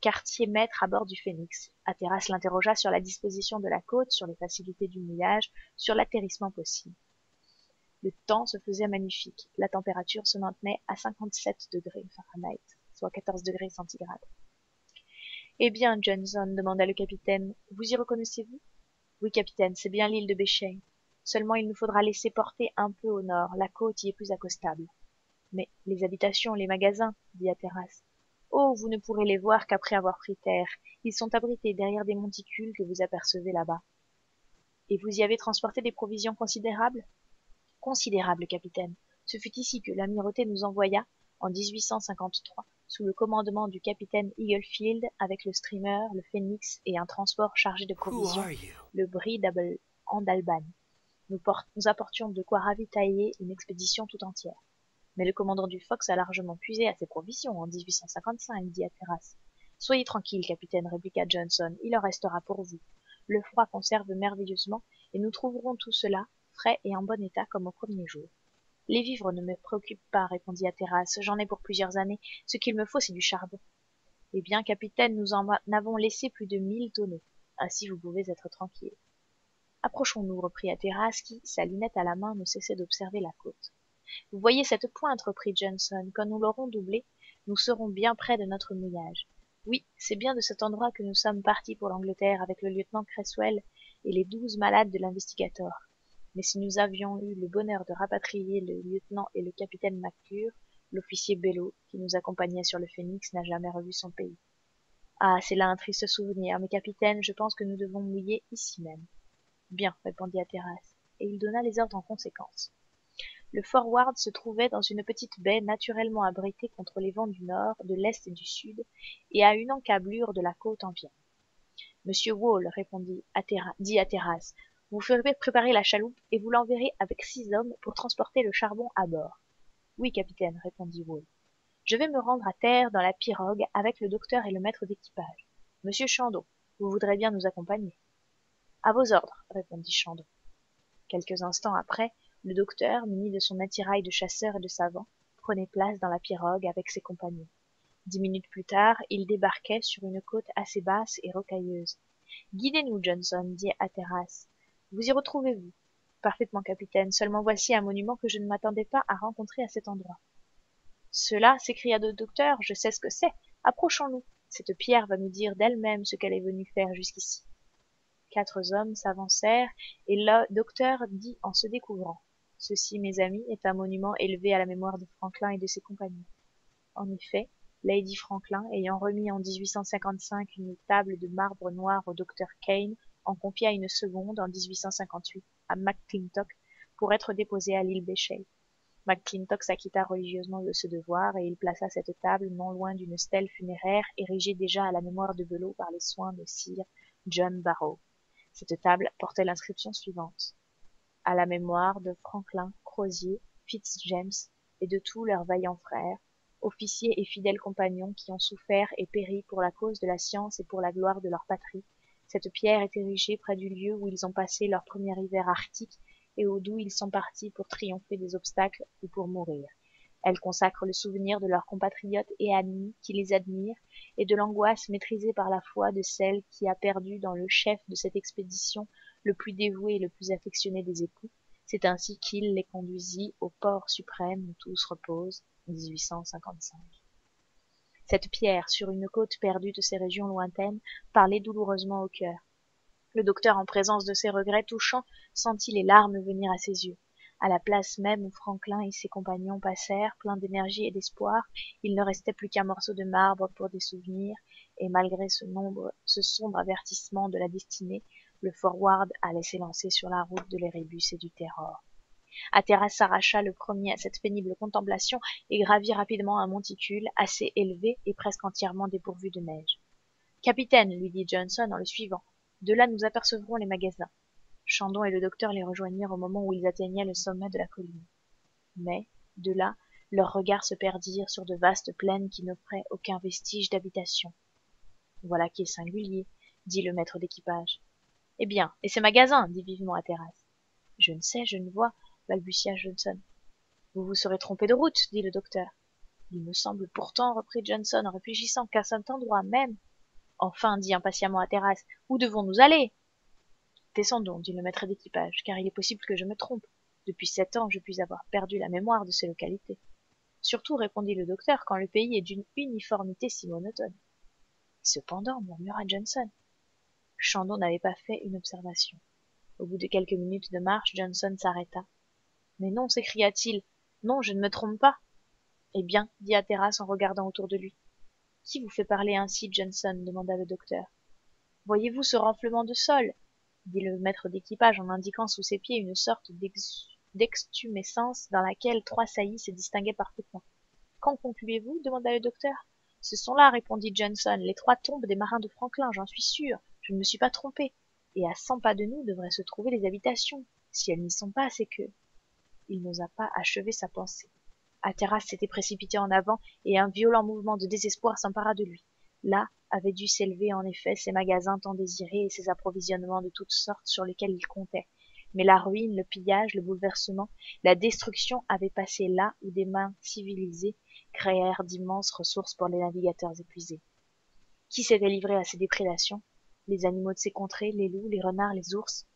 quartier-maître à bord du Phoenix. Hatteras l'interrogea sur la disposition de la côte, sur les facilités du mouillage, sur l'atterrissement possible. Le temps se faisait magnifique. La température se maintenait à 57 degrés Fahrenheit, soit 14 degrés centigrades. Eh bien, Johnson, demanda le capitaine, vous y reconnaissez-vous? Oui, capitaine, c'est bien l'île de Beechey. Seulement il nous faudra laisser porter un peu au nord, la côte y est plus accostable. Mais les habitations, les magasins, dit Hatteras. Oh, vous ne pourrez les voir qu'après avoir pris terre. Ils sont abrités derrière des monticules que vous apercevez là-bas. Et vous y avez transporté des provisions considérables? Considérables, capitaine. Ce fut ici que l'amirauté nous envoya, en 1853, sous le commandement du capitaine Eaglefield, avec le steamer, le Phoenix et un transport chargé de provisions, le Brie d'Alban. Nous apportions de quoi ravitailler une expédition tout entière. Mais le commandant du Fox a largement puisé à ses provisions en 1855, dit Hatteras. Soyez tranquille, capitaine, répliqua Johnson, il en restera pour vous. Le froid conserve merveilleusement, et nous trouverons tout cela frais et en bon état comme au premier jour. Les vivres ne me préoccupent pas, répondit Hatteras, j'en ai pour plusieurs années, ce qu'il me faut c'est du charbon. Eh bien, capitaine, nous en avons laissé plus de 1000 tonneaux, ainsi vous pouvez être tranquille. Approchons-nous, reprit Hatteras, qui, sa lunette à la main, ne cessait d'observer la côte. Vous voyez cette pointe, reprit Johnson. Quand nous l'aurons doublée, nous serons bien près de notre mouillage. Oui, c'est bien de cet endroit que nous sommes partis pour l'Angleterre avec le lieutenant Cresswell et les 12 malades de l'Investigator. Mais si nous avions eu le bonheur de rapatrier le lieutenant et le capitaine McClure, l'officier Belleau, qui nous accompagnait sur le Phoenix, n'a jamais revu son pays. Ah, c'est là un triste souvenir, mais capitaine, je pense que nous devons mouiller ici même. Bien, répondit Hatteras, et il donna les ordres en conséquence. Le Forward se trouvait dans une petite baie naturellement abritée contre les vents du nord, de l'est et du sud, et à une encablure de la côte environ. Monsieur Wall, dit Hatteras, vous ferez préparer la chaloupe et vous l'enverrez avec 6 hommes pour transporter le charbon à bord. Oui, capitaine, répondit Wall. Je vais me rendre à terre dans la pirogue avec le docteur et le maître d'équipage. Monsieur Chandon, vous voudrez bien nous accompagner. À vos ordres, répondit Chandon. Quelques instants après, le docteur, muni de son attirail de chasseur et de savant, prenait place dans la pirogue avec ses compagnons. 10 minutes plus tard, il débarquait sur une côte assez basse et rocailleuse. Guidez-nous, Johnson, dit Hatteras. Vous y retrouvez-vous? Parfaitement, capitaine. Seulement voici un monument que je ne m'attendais pas à rencontrer à cet endroit. Cela, s'écria le docteur, je sais ce que c'est. Approchons-nous. Cette pierre va nous dire d'elle-même ce qu'elle est venue faire jusqu'ici. 4 hommes s'avancèrent, et le docteur dit en se découvrant. Ceci, mes amis, est un monument élevé à la mémoire de Franklin et de ses compagnons. En effet, Lady Franklin, ayant remis en 1855 une table de marbre noir au docteur Kane, en confia une seconde en 1858 à McClintock pour être déposée à l'île Béchet. McClintock s'acquitta religieusement de ce devoir et il plaça cette table non loin d'une stèle funéraire érigée déjà à la mémoire de Belleau par les soins de Sir John Barrow. Cette table portait l'inscription suivante: à la mémoire de Franklin, Crozier, Fitzjames et de tous leurs vaillants frères, officiers et fidèles compagnons qui ont souffert et péri pour la cause de la science et pour la gloire de leur patrie. Cette pierre est érigée près du lieu où ils ont passé leur premier hiver arctique et d'où ils sont partis pour triompher des obstacles ou pour mourir. Elle consacre le souvenir de leurs compatriotes et amis qui les admirent et de l'angoisse maîtrisée par la foi de celle qui a perdu dans le chef de cette expédition le plus dévoué et le plus affectionné des époux. C'est ainsi qu'il les conduisit au port suprême où tous reposent. 1855. Cette pierre, sur une côte perdue de ces régions lointaines, parlait douloureusement au cœur. Le docteur, en présence de ces regrets touchants, sentit les larmes venir à ses yeux. À la place même où Franklin et ses compagnons passèrent, pleins d'énergie et d'espoir, il ne restait plus qu'un morceau de marbre pour des souvenirs, et malgré ce sombre avertissement de la destinée, le Forward allait s'élancer sur la route de l'Erebus et du Terror. Hatteras s'arracha le premier à cette pénible contemplation et gravit rapidement un monticule assez élevé et presque entièrement dépourvu de neige. Capitaine, lui dit Johnson en le suivant, de là nous apercevrons les magasins. Chandon et le docteur les rejoignirent au moment où ils atteignaient le sommet de la colline. Mais, de là, leurs regards se perdirent sur de vastes plaines qui n'offraient aucun vestige d'habitation. Voilà qui est singulier, dit le maître d'équipage. Eh bien, et ces magasins, dit vivement Hatteras. Je ne sais, je ne vois, balbutia Johnson. Vous vous serez trompé de route, dit le docteur. Il me semble pourtant, reprit Johnson en réfléchissant, qu'à cet endroit même. Enfin, dit impatiemment Hatteras, où devons-nous aller? Descendons, dit le maître d'équipage, car il est possible que je me trompe. Depuis 7 ans, je puis avoir perdu la mémoire de ces localités. Surtout, répondit le docteur, quand le pays est d'une uniformité si monotone. Cependant, murmura Johnson. Chandon n'avait pas fait une observation. Au bout de quelques minutes de marche, Johnson s'arrêta. Mais non, s'écria-t-il, non, je ne me trompe pas. Eh bien, dit Hatteras en regardant autour de lui. Qui vous fait parler ainsi, Johnson demanda le docteur. Voyez-vous ce renflement de sol dit le maître d'équipage en indiquant sous ses pieds une sorte d'extumescence dans laquelle 3 saillies se distinguaient parfaitement. Qu'en concluez-vous demanda le docteur. Ce sont là, répondit Johnson, les 3 tombes des marins de Franklin, j'en suis sûr, je ne me suis pas trompé. Et à 100 pas de nous devraient se trouver les habitations. Si elles n'y sont pas, c'est que... Il n'osa pas achever sa pensée. Hatteras s'était précipité en avant, et un violent mouvement de désespoir s'empara de lui. Là avaient dû s'élever en effet ces magasins tant désirés et ces approvisionnements de toutes sortes sur lesquels il comptait. Mais la ruine, le pillage, le bouleversement, la destruction avaient passé là où des mains civilisées créèrent d'immenses ressources pour les navigateurs épuisés. Qui s'était livré à ces déprédations? Les animaux de ces contrées, les loups, les renards, les ours?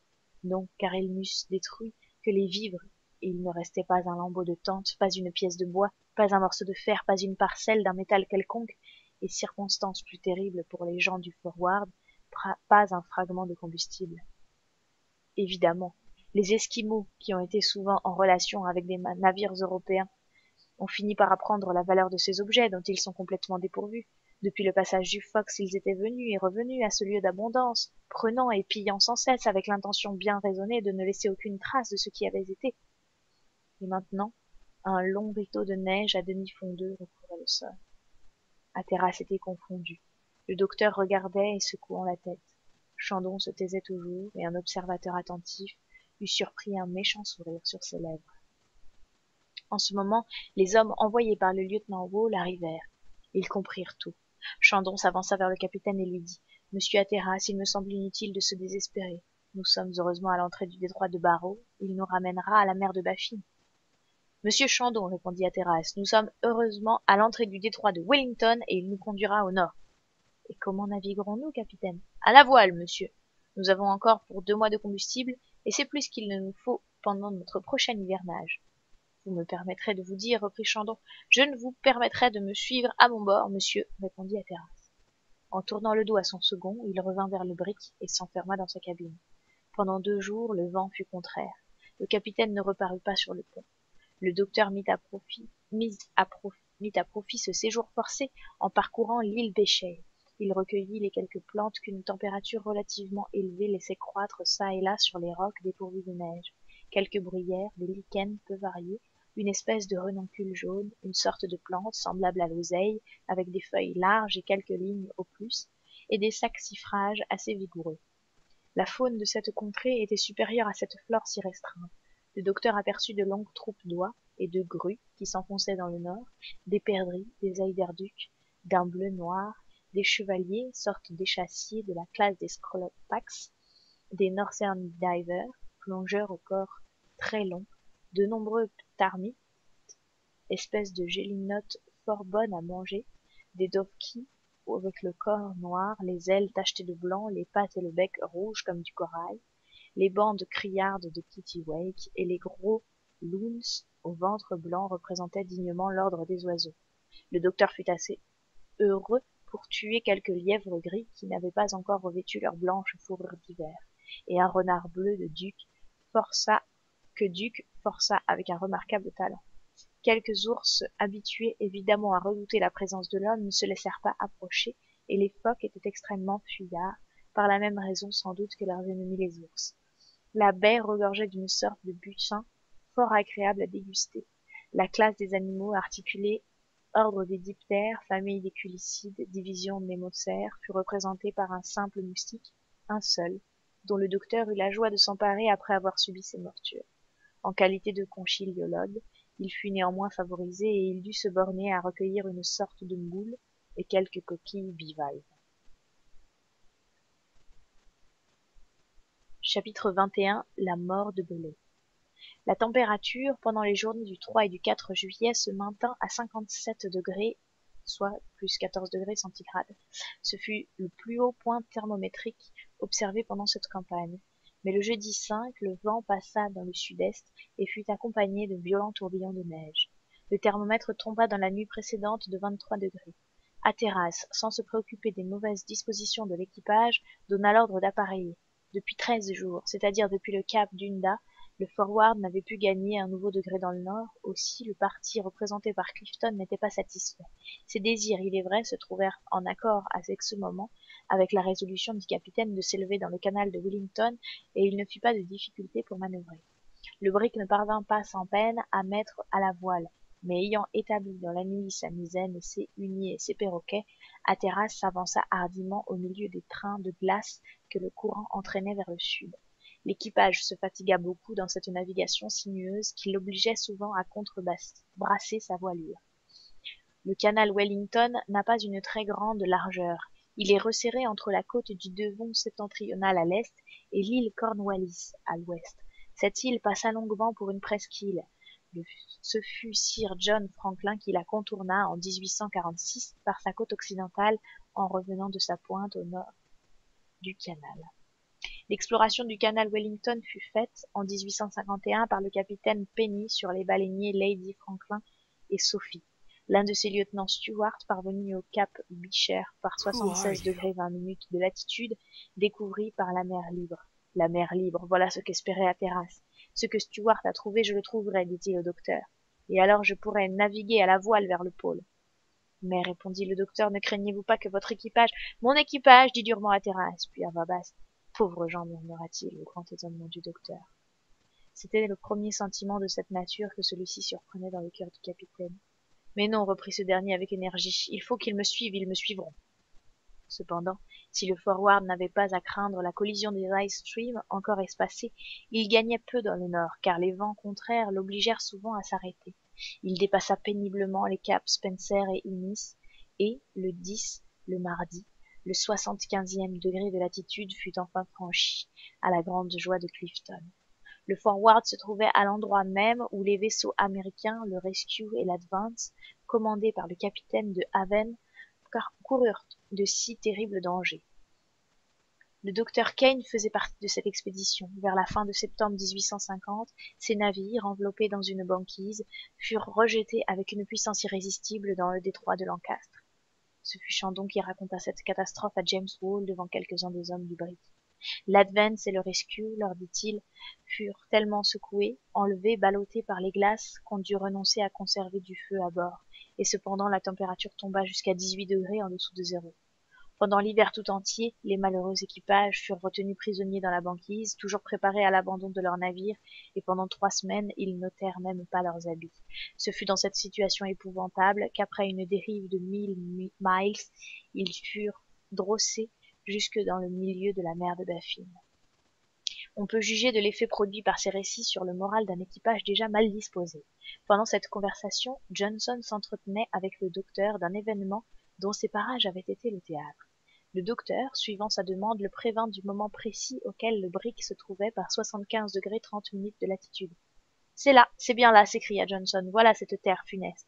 Non, car ils n'eussent détruit que les vivres, et il ne restait pas un lambeau de tente, pas une pièce de bois, pas un morceau de fer, pas une parcelle d'un métal quelconque, et circonstance plus terrible pour les gens du Forward, pas un fragment de combustible. Évidemment, les Esquimaux, qui ont été souvent en relation avec des navires européens, ont fini par apprendre la valeur de ces objets dont ils sont complètement dépourvus. Depuis le passage du Fox, ils étaient venus et revenus à ce lieu d'abondance, prenant et pillant sans cesse avec l'intention bien raisonnée de ne laisser aucune trace de ce qui avait été. Et maintenant, un long rideau de neige à demi fondeux recouvrait le sol. Athéra s'était confondu. Le docteur regardait et secouant la tête. Chandon se taisait toujours, et un observateur attentif eût surpris un méchant sourire sur ses lèvres. En ce moment, les hommes envoyés par le lieutenant Wall arrivèrent. Ils comprirent tout. Chandon s'avança vers le capitaine et lui dit « Monsieur Hatteras, il me semble inutile de se désespérer. Nous sommes heureusement à l'entrée du détroit de Barrow. Il nous ramènera à la mer de Baffin. » Monsieur Chandon, répondit Hatteras, nous sommes heureusement à l'entrée du détroit de Wellington et il nous conduira au nord. Et comment naviguerons-nous, capitaine? À la voile, monsieur. Nous avons encore pour 2 mois de combustible, et c'est plus qu'il ne nous faut pendant notre prochain hivernage. Vous me permettrez de vous dire, reprit Chandon. Je ne vous permettrai de me suivre à mon bord, monsieur, répondit Hatteras. En tournant le dos à son second, il revint vers le brick et s'enferma dans sa cabine. Pendant 2 jours, le vent fut contraire. Le capitaine ne reparut pas sur le pont. Le docteur mit à profit ce séjour forcé en parcourant l'île Béchet. Il recueillit les quelques plantes qu'une température relativement élevée laissait croître çà et là sur les rocs dépourvus de neige, quelques bruyères, des lichens peu variés, une espèce de renoncule jaune, une sorte de plante semblable à l'oseille, avec des feuilles larges et quelques lignes au plus, et des saxifrages assez vigoureux. La faune de cette contrée était supérieure à cette flore si restreinte. Le docteur aperçut de longues troupes d'oies et de grues qui s'enfonçaient dans le nord, des perdrix, des eiderducs, d'un bleu noir, des chevaliers, sortes d'échassiers de la classe des scolopax, des northern divers, plongeurs au corps très long, de nombreux ptarmites, espèces de gélinottes fort bonnes à manger, des dovekis avec le corps noir, les ailes tachetées de blanc, les pattes et le bec rouges comme du corail, les bandes criardes de kittiwake et les gros loons au ventre blanc représentaient dignement l'ordre des oiseaux. Le docteur fut assez heureux pour tuer quelques lièvres gris qui n'avaient pas encore revêtu leur blanche fourrure d'hiver, et un renard bleu de Duc força avec un remarquable talent. Quelques ours, habitués évidemment à redouter la présence de l'homme, ne se laissèrent pas approcher, et les phoques étaient extrêmement fuyards, par la même raison sans doute que leurs ennemis les ours. La baie regorgeait d'une sorte de butin fort agréable à déguster. La classe des animaux articulés, ordre des diptères, famille des culicides, division mnémocères, fut représentée par un simple moustique, un seul, dont le docteur eut la joie de s'emparer après avoir subi ses morsures. En qualité de conchiliologue, il fut néanmoins favorisé et il dut se borner à recueillir une sorte de moule et quelques coquilles bivalves. Chapitre 21. La mort de Belay. La température, pendant les journées du 3 et du 4 juillet, se maintint à 57 degrés, soit plus 14 degrés centigrades. Ce fut le plus haut point thermométrique observé pendant cette campagne. Mais le jeudi 5, le vent passa dans le sud-est et fut accompagné de violents tourbillons de neige. Le thermomètre tomba dans la nuit précédente de 23 degrés. Hatteras, sans se préoccuper des mauvaises dispositions de l'équipage, donna l'ordre d'appareiller. Depuis 13 jours, c'est-à-dire depuis le cap d'Unda, le Forward n'avait pu gagner un nouveau degré dans le nord, aussi le parti représenté par Clifton n'était pas satisfait. Ses désirs, il est vrai, se trouvèrent en accord avec ce moment, avec la résolution du capitaine de s'élever dans le canal de Wellington, et il ne fit pas de difficulté pour manœuvrer. Le brick ne parvint pas sans peine à mettre à la voile, mais ayant établi dans la nuit sa misaine, ses huniers et ses perroquets, Hatteras s'avança hardiment au milieu des trains de glace que le courant entraînait vers le sud. L'équipage se fatigua beaucoup dans cette navigation sinueuse qui l'obligeait souvent à contrebrasser sa voilure. Le canal Wellington n'a pas une très grande largeur. Il est resserré entre la côte du Devon septentrional à l'est et l'île Cornwallis à l'ouest. Cette île passa longuement pour une presqu'île. Ce fut Sir John Franklin qui la contourna en 1846 par sa côte occidentale en revenant de sa pointe au nord du canal. L'exploration du canal Wellington fut faite en 1851 par le capitaine Penny sur les baleiniers Lady Franklin et Sophie. L'un de ses lieutenants Stuart, parvenu au cap Beecher par 76° 20' de latitude, découvrit par la mer libre. La mer libre, voilà ce qu'espérait la terrasse. Ce que Stuart a trouvé, je le trouverai, dit-il au docteur. Et alors je pourrai naviguer à la voile vers le pôle. Mais, répondit le docteur, ne craignez-vous pas que votre équipage... Mon équipage, dit durement la terrasse, puis à voix basse. Pauvre Jean, murmura-t-il, au grand étonnement du docteur. C'était le premier sentiment de cette nature que celui-ci surprenait dans le cœur du capitaine. Mais non, reprit ce dernier avec énergie, il faut qu'ils me suivent, ils me suivront. Cependant, si le Forward n'avait pas à craindre la collision des ice streams encore espacés, il gagnait peu dans le nord, car les vents contraires l'obligèrent souvent à s'arrêter. Il dépassa péniblement les caps Spencer et Innis, et, le 10, le mardi, le 75e degré de latitude fut enfin franchi, à la grande joie de Clifton. Le Forward se trouvait à l'endroit même où les vaisseaux américains, le Rescue et l'Advance, commandés par le capitaine de Haven, coururent de si terribles dangers. Le docteur Kane faisait partie de cette expédition. Vers la fin de septembre 1850, ces navires, enveloppés dans une banquise, furent rejetés avec une puissance irrésistible dans le détroit de Lancastre. Ce fut Chandon qui raconta cette catastrophe à James Wall devant quelques-uns des hommes du brig. L'Advance et le Rescue, leur dit-il, furent tellement secoués, enlevés, ballottés par les glaces, qu'on dut renoncer à conserver du feu à bord, et cependant la température tomba jusqu'à 18° en dessous de zéro. Pendant l'hiver tout entier, les malheureux équipages furent retenus prisonniers dans la banquise, toujours préparés à l'abandon de leur navire, et pendant 3 semaines, ils n'ôtèrent même pas leurs habits. Ce fut dans cette situation épouvantable qu'après une dérive de 1000 miles, ils furent drossés jusque dans le milieu de la mer de Baffin. On peut juger de l'effet produit par ces récits sur le moral d'un équipage déjà mal disposé. Pendant cette conversation, Johnson s'entretenait avec le docteur d'un événement dont ces parages avaient été le théâtre. Le docteur, suivant sa demande, le prévint du moment précis auquel le brick se trouvait par 75° 30' de latitude. « C'est là, c'est bien là !» s'écria Johnson. « Voilà cette terre funeste !»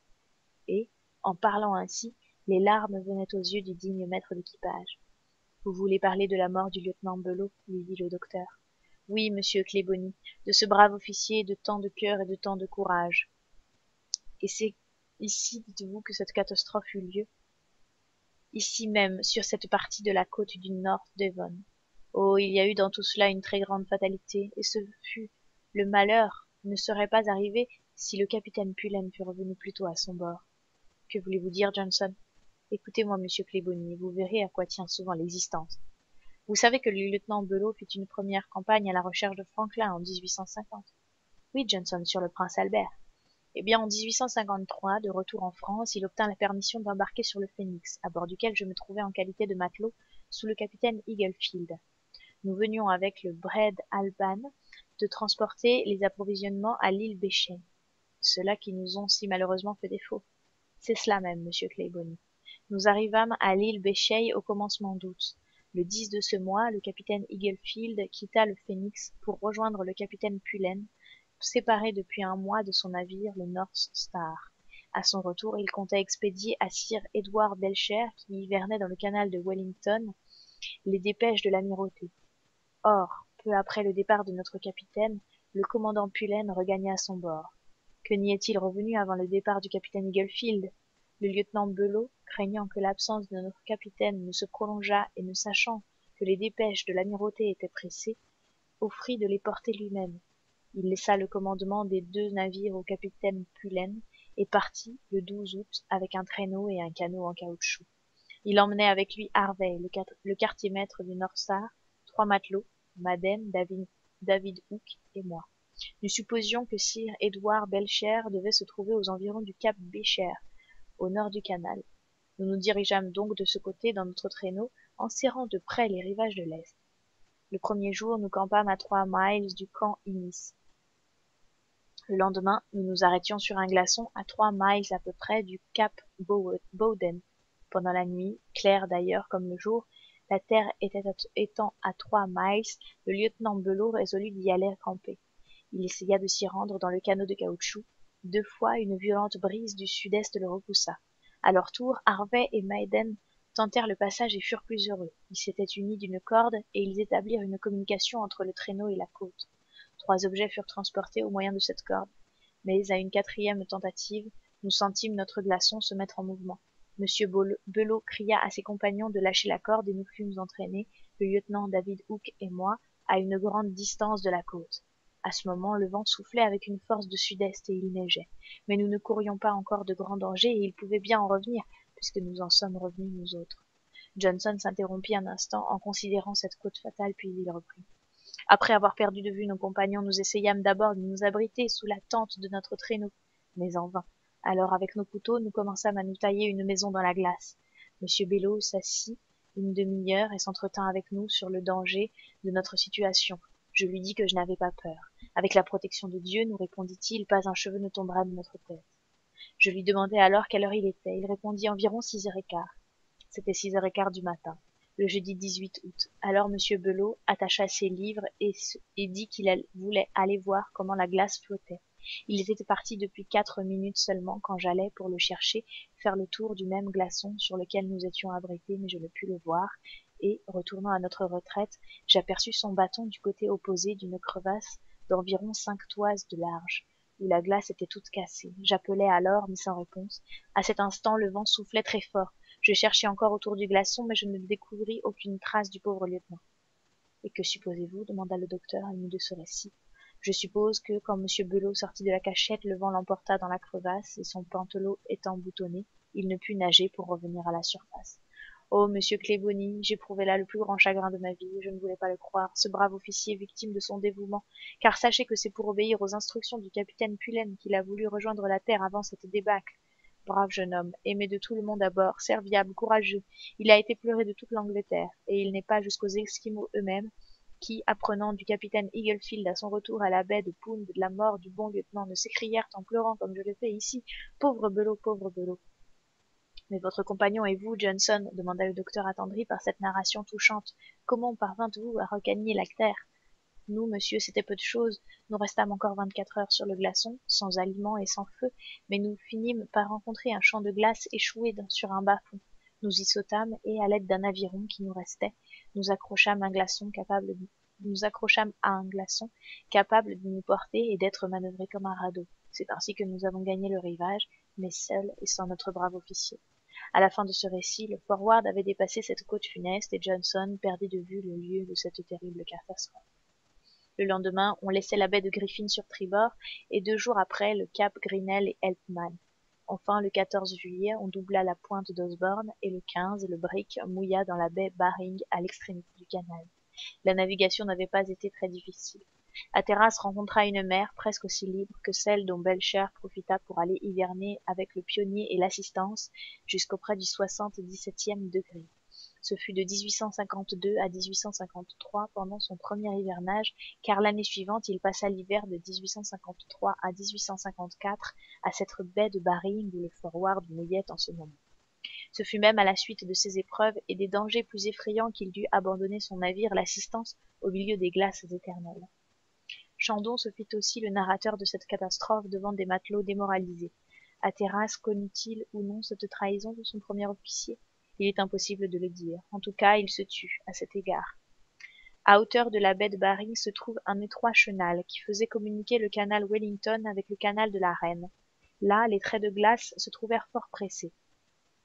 Et, en parlant ainsi, les larmes venaient aux yeux du digne maître d'équipage. « Vous voulez parler de la mort du lieutenant Belot ?» lui dit le docteur. « Oui, monsieur Claybonny, de ce brave officier de tant de cœur et de tant de courage. Et c'est ici, dites-vous, que cette catastrophe eut lieu, ici même, sur cette partie de la côte du North Devon. Oh, il y a eu dans tout cela une très grande fatalité, et ce fut le malheur ne serait pas arrivé si le capitaine Pullen fût revenu plus tôt à son bord. Que voulez-vous dire, Johnson? Écoutez-moi, monsieur Claybonny, et vous verrez à quoi tient souvent l'existence. Vous savez que le lieutenant Belot fit une première campagne à la recherche de Franklin en 1850. Oui, Johnson, sur le prince Albert. Eh bien, en 1853, de retour en France, il obtint la permission d'embarquer sur le Phoenix, à bord duquel je me trouvais en qualité de matelot sous le capitaine Eaglefield. Nous venions avec le Braid Alban de transporter les approvisionnements à l'île Béchet. Ceux-là qui nous ont si malheureusement fait défaut. C'est cela même, monsieur Claybonny. Nous arrivâmes à l'île Béchet au commencement d'août. Le 10 de ce mois, le capitaine Eaglefield quitta le Phoenix pour rejoindre le capitaine Pullen, séparé depuis un mois de son navire, le North Star. À son retour, il comptait expédier à Sir Edward Belcher, qui hivernait dans le canal de Wellington, les dépêches de l'amirauté. Or, peu après le départ de notre capitaine, le commandant Pullen regagna son bord. Que n'y est-il revenu avant le départ du capitaine Eaglefield? Le lieutenant Belot, craignant que l'absence de notre capitaine ne se prolongeât et ne sachant que les dépêches de l'amirauté étaient pressées, offrit de les porter lui-même. Il laissa le commandement des 2 navires au capitaine Pullen et partit, le 12 août, avec un traîneau et un canot en caoutchouc. Il emmenait avec lui Harvey, le quartier-maître du North Star, 3 matelots, Madden, David Hook et moi. Nous supposions que Sir Edward Belcher devait se trouver aux environs du cap Beecher, au nord du canal. Nous nous dirigeâmes donc de ce côté dans notre traîneau, en serrant de près les rivages de l'Est. Le premier jour, nous campâmes à 3 miles du camp Innis. Le lendemain, nous nous arrêtions sur un glaçon à 3 miles à peu près du cap Bowden. Pendant la nuit, claire d'ailleurs comme le jour, la terre étant à 3 miles, le lieutenant Belot résolut d'y aller camper. Il essaya de s'y rendre dans le canot de caoutchouc. 2 fois, une violente brise du sud-est le repoussa. À leur tour, Harvey et Maiden tentèrent le passage et furent plus heureux. Ils s'étaient unis d'une corde, et ils établirent une communication entre le traîneau et la côte. 3 objets furent transportés au moyen de cette corde, mais à une 4e tentative, nous sentîmes notre glaçon se mettre en mouvement. Monsieur Belot cria à ses compagnons de lâcher la corde et nous fûmes entraînés, le lieutenant David Hooke et moi, à une grande distance de la côte. À ce moment, le vent soufflait avec une force de sud-est et il neigeait. Mais nous ne courions pas encore de grands dangers et il pouvait bien en revenir, puisque nous en sommes revenus nous autres. Johnson s'interrompit un instant en considérant cette côte fatale, puis il reprit. Après avoir perdu de vue nos compagnons, nous essayâmes d'abord de nous abriter sous la tente de notre traîneau, mais en vain. Alors, avec nos couteaux, nous commençâmes à nous tailler une maison dans la glace. Monsieur Belot s'assit une demi-heure et s'entretint avec nous sur le danger de notre situation. Je lui dis que je n'avais pas peur. Avec la protection de Dieu, nous répondit-il, pas un cheveu ne tombera de notre tête. Je lui demandai alors quelle heure il était. Il répondit environ 6h15. C'était 6h15 du matin, le jeudi 18 août. Alors monsieur Belot attacha ses livres et dit qu'il voulait aller voir comment la glace flottait. Il était parti depuis 4 minutes seulement quand j'allais, pour le chercher, faire le tour du même glaçon sur lequel nous étions abrités, mais je ne pus le voir, et, retournant à notre retraite, j'aperçus son bâton du côté opposé d'une crevasse d'environ 5 toises de large, où la glace était toute cassée. J'appelai alors, mais sans réponse. À cet instant, le vent soufflait très fort. Je cherchai encore autour du glaçon, mais je ne découvris aucune trace du pauvre lieutenant. Et que supposez-vous demanda le docteur ému de ce récit. Je suppose que, quand M. Belot sortit de la cachette, le vent l'emporta dans la crevasse, et son pantelot étant boutonné, il ne put nager pour revenir à la surface. Oh, monsieur Cléboni, j'éprouvais là le plus grand chagrin de ma vie, je ne voulais pas le croire, ce brave officier victime de son dévouement, car sachez que c'est pour obéir aux instructions du capitaine Pullen qu'il a voulu rejoindre la terre avant cette débâcle. Brave jeune homme, aimé de tout le monde à bord, serviable, courageux, il a été pleuré de toute l'Angleterre, et il n'est pas jusqu'aux Esquimaux eux-mêmes, qui, apprenant du capitaine Eaglefield à son retour à la baie de Pound de la mort du bon lieutenant, ne s'écrièrent en pleurant comme je le fais ici, pauvre Belot, pauvre Belot. Mais votre compagnon et vous, Johnson, demanda le docteur attendri par cette narration touchante, comment parvîntes-vous à regagner la terre? Nous, monsieur, c'était peu de chose. Nous restâmes encore 24 heures sur le glaçon, sans aliments et sans feu, mais nous finîmes par rencontrer un champ de glace échoué sur un bas-fond. Nous y sautâmes et, à l'aide d'un aviron qui nous restait, nous accrochâmes à un glaçon capable de nous porter et d'être manœuvré comme un radeau. C'est ainsi que nous avons gagné le rivage, mais seuls et sans notre brave officier. À la fin de ce récit, le Forward avait dépassé cette côte funeste et Johnson perdit de vue le lieu de cette terrible catastrophe. Le lendemain, on laissait la baie de Griffin sur tribord et 2 jours après le cap Grinnell et Helpman. Enfin, le 14 juillet, on doubla la pointe d'Osborne et le 15, le brick mouilla dans la baie Baring à l'extrémité du canal. La navigation n'avait pas été très difficile. Hatteras rencontra une mer presque aussi libre que celle dont Belcher profita pour aller hiverner avec le Pionnier et l'Assistance jusqu'auprès du 77e degré. Ce fut de 1852 à 1853 pendant son premier hivernage, car l'année suivante il passa l'hiver de 1853 à 1854 à cette baie de Baring où le Forward mouillait en ce moment. Ce fut même à la suite de ces épreuves et des dangers plus effrayants qu'il dut abandonner son navire l'Assistance au milieu des glaces éternelles. Chandon se fit aussi le narrateur de cette catastrophe devant des matelots démoralisés. Hatteras connut-il ou non cette trahison de son premier officier? Il est impossible de le dire. En tout cas, il se tut à cet égard. À hauteur de la baie de Baring se trouve un étroit chenal qui faisait communiquer le canal Wellington avec le canal de la Reine. Là, les traits de glace se trouvèrent fort pressés.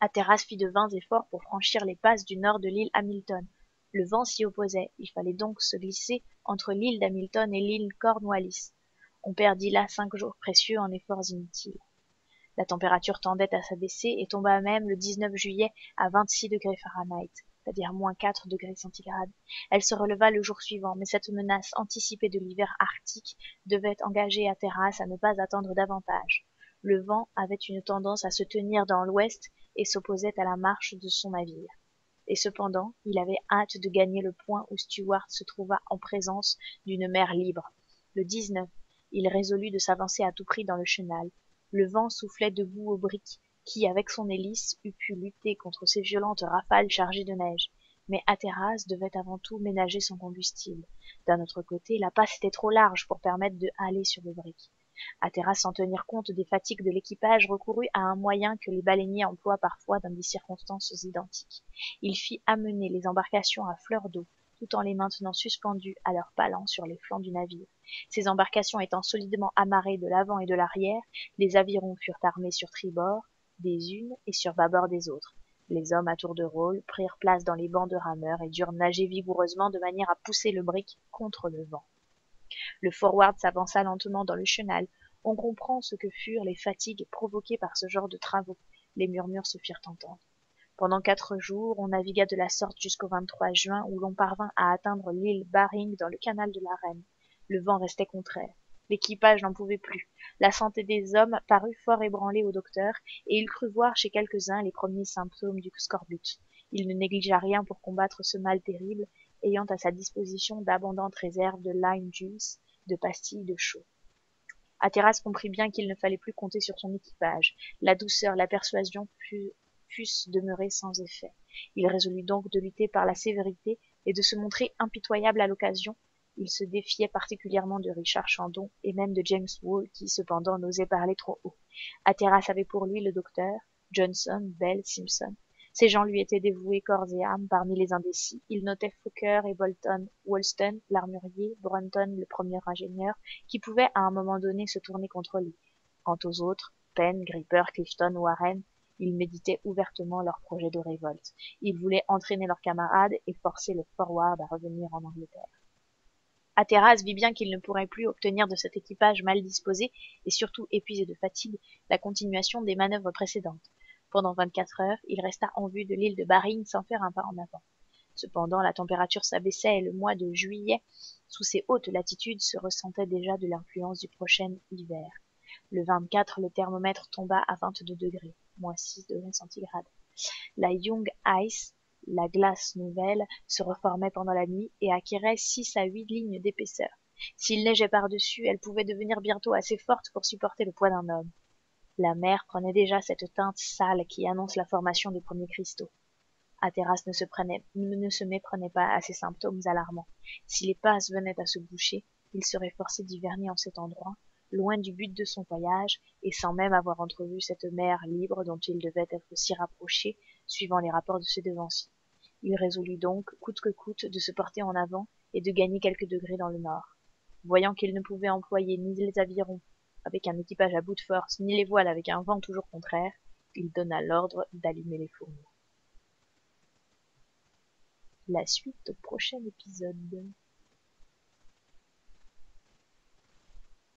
Hatteras fit de vains efforts pour franchir les passes du nord de l'île Hamilton. Le vent s'y opposait. Il fallait donc se glisser entre l'île d'Hamilton et l'île Cornwallis. On perdit là 5 jours précieux en efforts inutiles. La température tendait à s'abaisser et tomba même le 19 juillet à 26 degrés Fahrenheit, c'est-à-dire moins 4 degrés centigrades. Elle se releva le jour suivant, mais cette menace anticipée de l'hiver arctique devait engager Hatteras à ne pas attendre davantage. Le vent avait une tendance à se tenir dans l'ouest et s'opposait à la marche de son navire. Et cependant, il avait hâte de gagner le point où Stuart se trouva en présence d'une mer libre. Le 19, il résolut de s'avancer à tout prix dans le chenal. Le vent soufflait debout au brick, qui, avec son hélice, eût pu lutter contre ces violentes rafales chargées de neige. Mais Hatteras devait avant tout ménager son combustible. D'un autre côté, la passe était trop large pour permettre de haler sur le brick. Hatteras, sans tenir compte des fatigues de l'équipage, recourut à un moyen que les baleiniers emploient parfois dans des circonstances identiques. Il fit amener les embarcations à fleur d'eau, tout en les maintenant suspendues à leurs palans sur les flancs du navire. Ces embarcations étant solidement amarrées de l'avant et de l'arrière, les avirons furent armés sur tribord des unes et sur bâbord des autres. Les hommes, à tour de rôle, prirent place dans les bancs de rameurs et durent nager vigoureusement de manière à pousser le brick contre le vent. Le Forward s'avança lentement dans le chenal. On comprend ce que furent les fatigues provoquées par ce genre de travaux. Les murmures se firent entendre. Pendant 4 jours, on navigua de la sorte jusqu'au 23 juin, où l'on parvint à atteindre l'île Baring dans le canal de la Reine. Le vent restait contraire. L'équipage n'en pouvait plus. La santé des hommes parut fort ébranlée au docteur, et il crut voir chez quelques-uns les premiers symptômes du scorbut. Il ne négligea rien pour combattre ce mal terrible, ayant à sa disposition d'abondantes réserves de lime juice, de pastilles de chaux. Hatteras comprit bien qu'il ne fallait plus compter sur son équipage. La douceur, la persuasion fussent demeurées sans effet. Il résolut donc de lutter par la sévérité et de se montrer impitoyable à l'occasion. Il se défiait particulièrement de Richard Chandon et même de James Wall, qui cependant n'osait parler trop haut. Hatteras avait pour lui le docteur, Johnson, Bell, Simpson. Ces gens lui étaient dévoués corps et âme. Parmi les indécis, il notait Fokker et Bolton, Woolston, l'armurier, Brunton, le premier ingénieur, qui pouvait à un moment donné se tourner contre lui. Quant aux autres, Penn, Gripper, Clifton, Warren, ils méditaient ouvertement leur projet de révolte. Ils voulaient entraîner leurs camarades et forcer le Forward à revenir en Angleterre. Hatteras vit bien qu'il ne pourrait plus obtenir de cet équipage mal disposé et surtout épuisé de fatigue la continuation des manœuvres précédentes. Pendant 24 heures, il resta en vue de l'île de Baring sans faire un pas en avant. Cependant, la température s'abaissait et le mois de juillet, sous ces hautes latitudes, se ressentait déjà de l'influence du prochain hiver. Le 24, le thermomètre tomba à 22 degrés, moins 6 degrés centigrades. La Young Ice, la glace nouvelle, se reformait pendant la nuit et acquérait 6 à 8 lignes d'épaisseur. S'il neigeait par-dessus, elle pouvait devenir bientôt assez forte pour supporter le poids d'un homme. La mer prenait déjà cette teinte sale qui annonce la formation des premiers cristaux. Hatteras ne se méprenait pas à ces symptômes alarmants. Si les passes venaient à se boucher, il serait forcé d'hiverner en cet endroit, loin du but de son voyage, et sans même avoir entrevu cette mer libre dont il devait être si rapproché, suivant les rapports de ses devanciers. Il résolut donc, coûte que coûte, de se porter en avant et de gagner quelques degrés dans le nord. Voyant qu'il ne pouvait employer ni les avirons avec un équipage à bout de force, ni les voiles avec un vent toujours contraire, il donna l'ordre d'allumer les fourneaux. La suite au prochain épisode.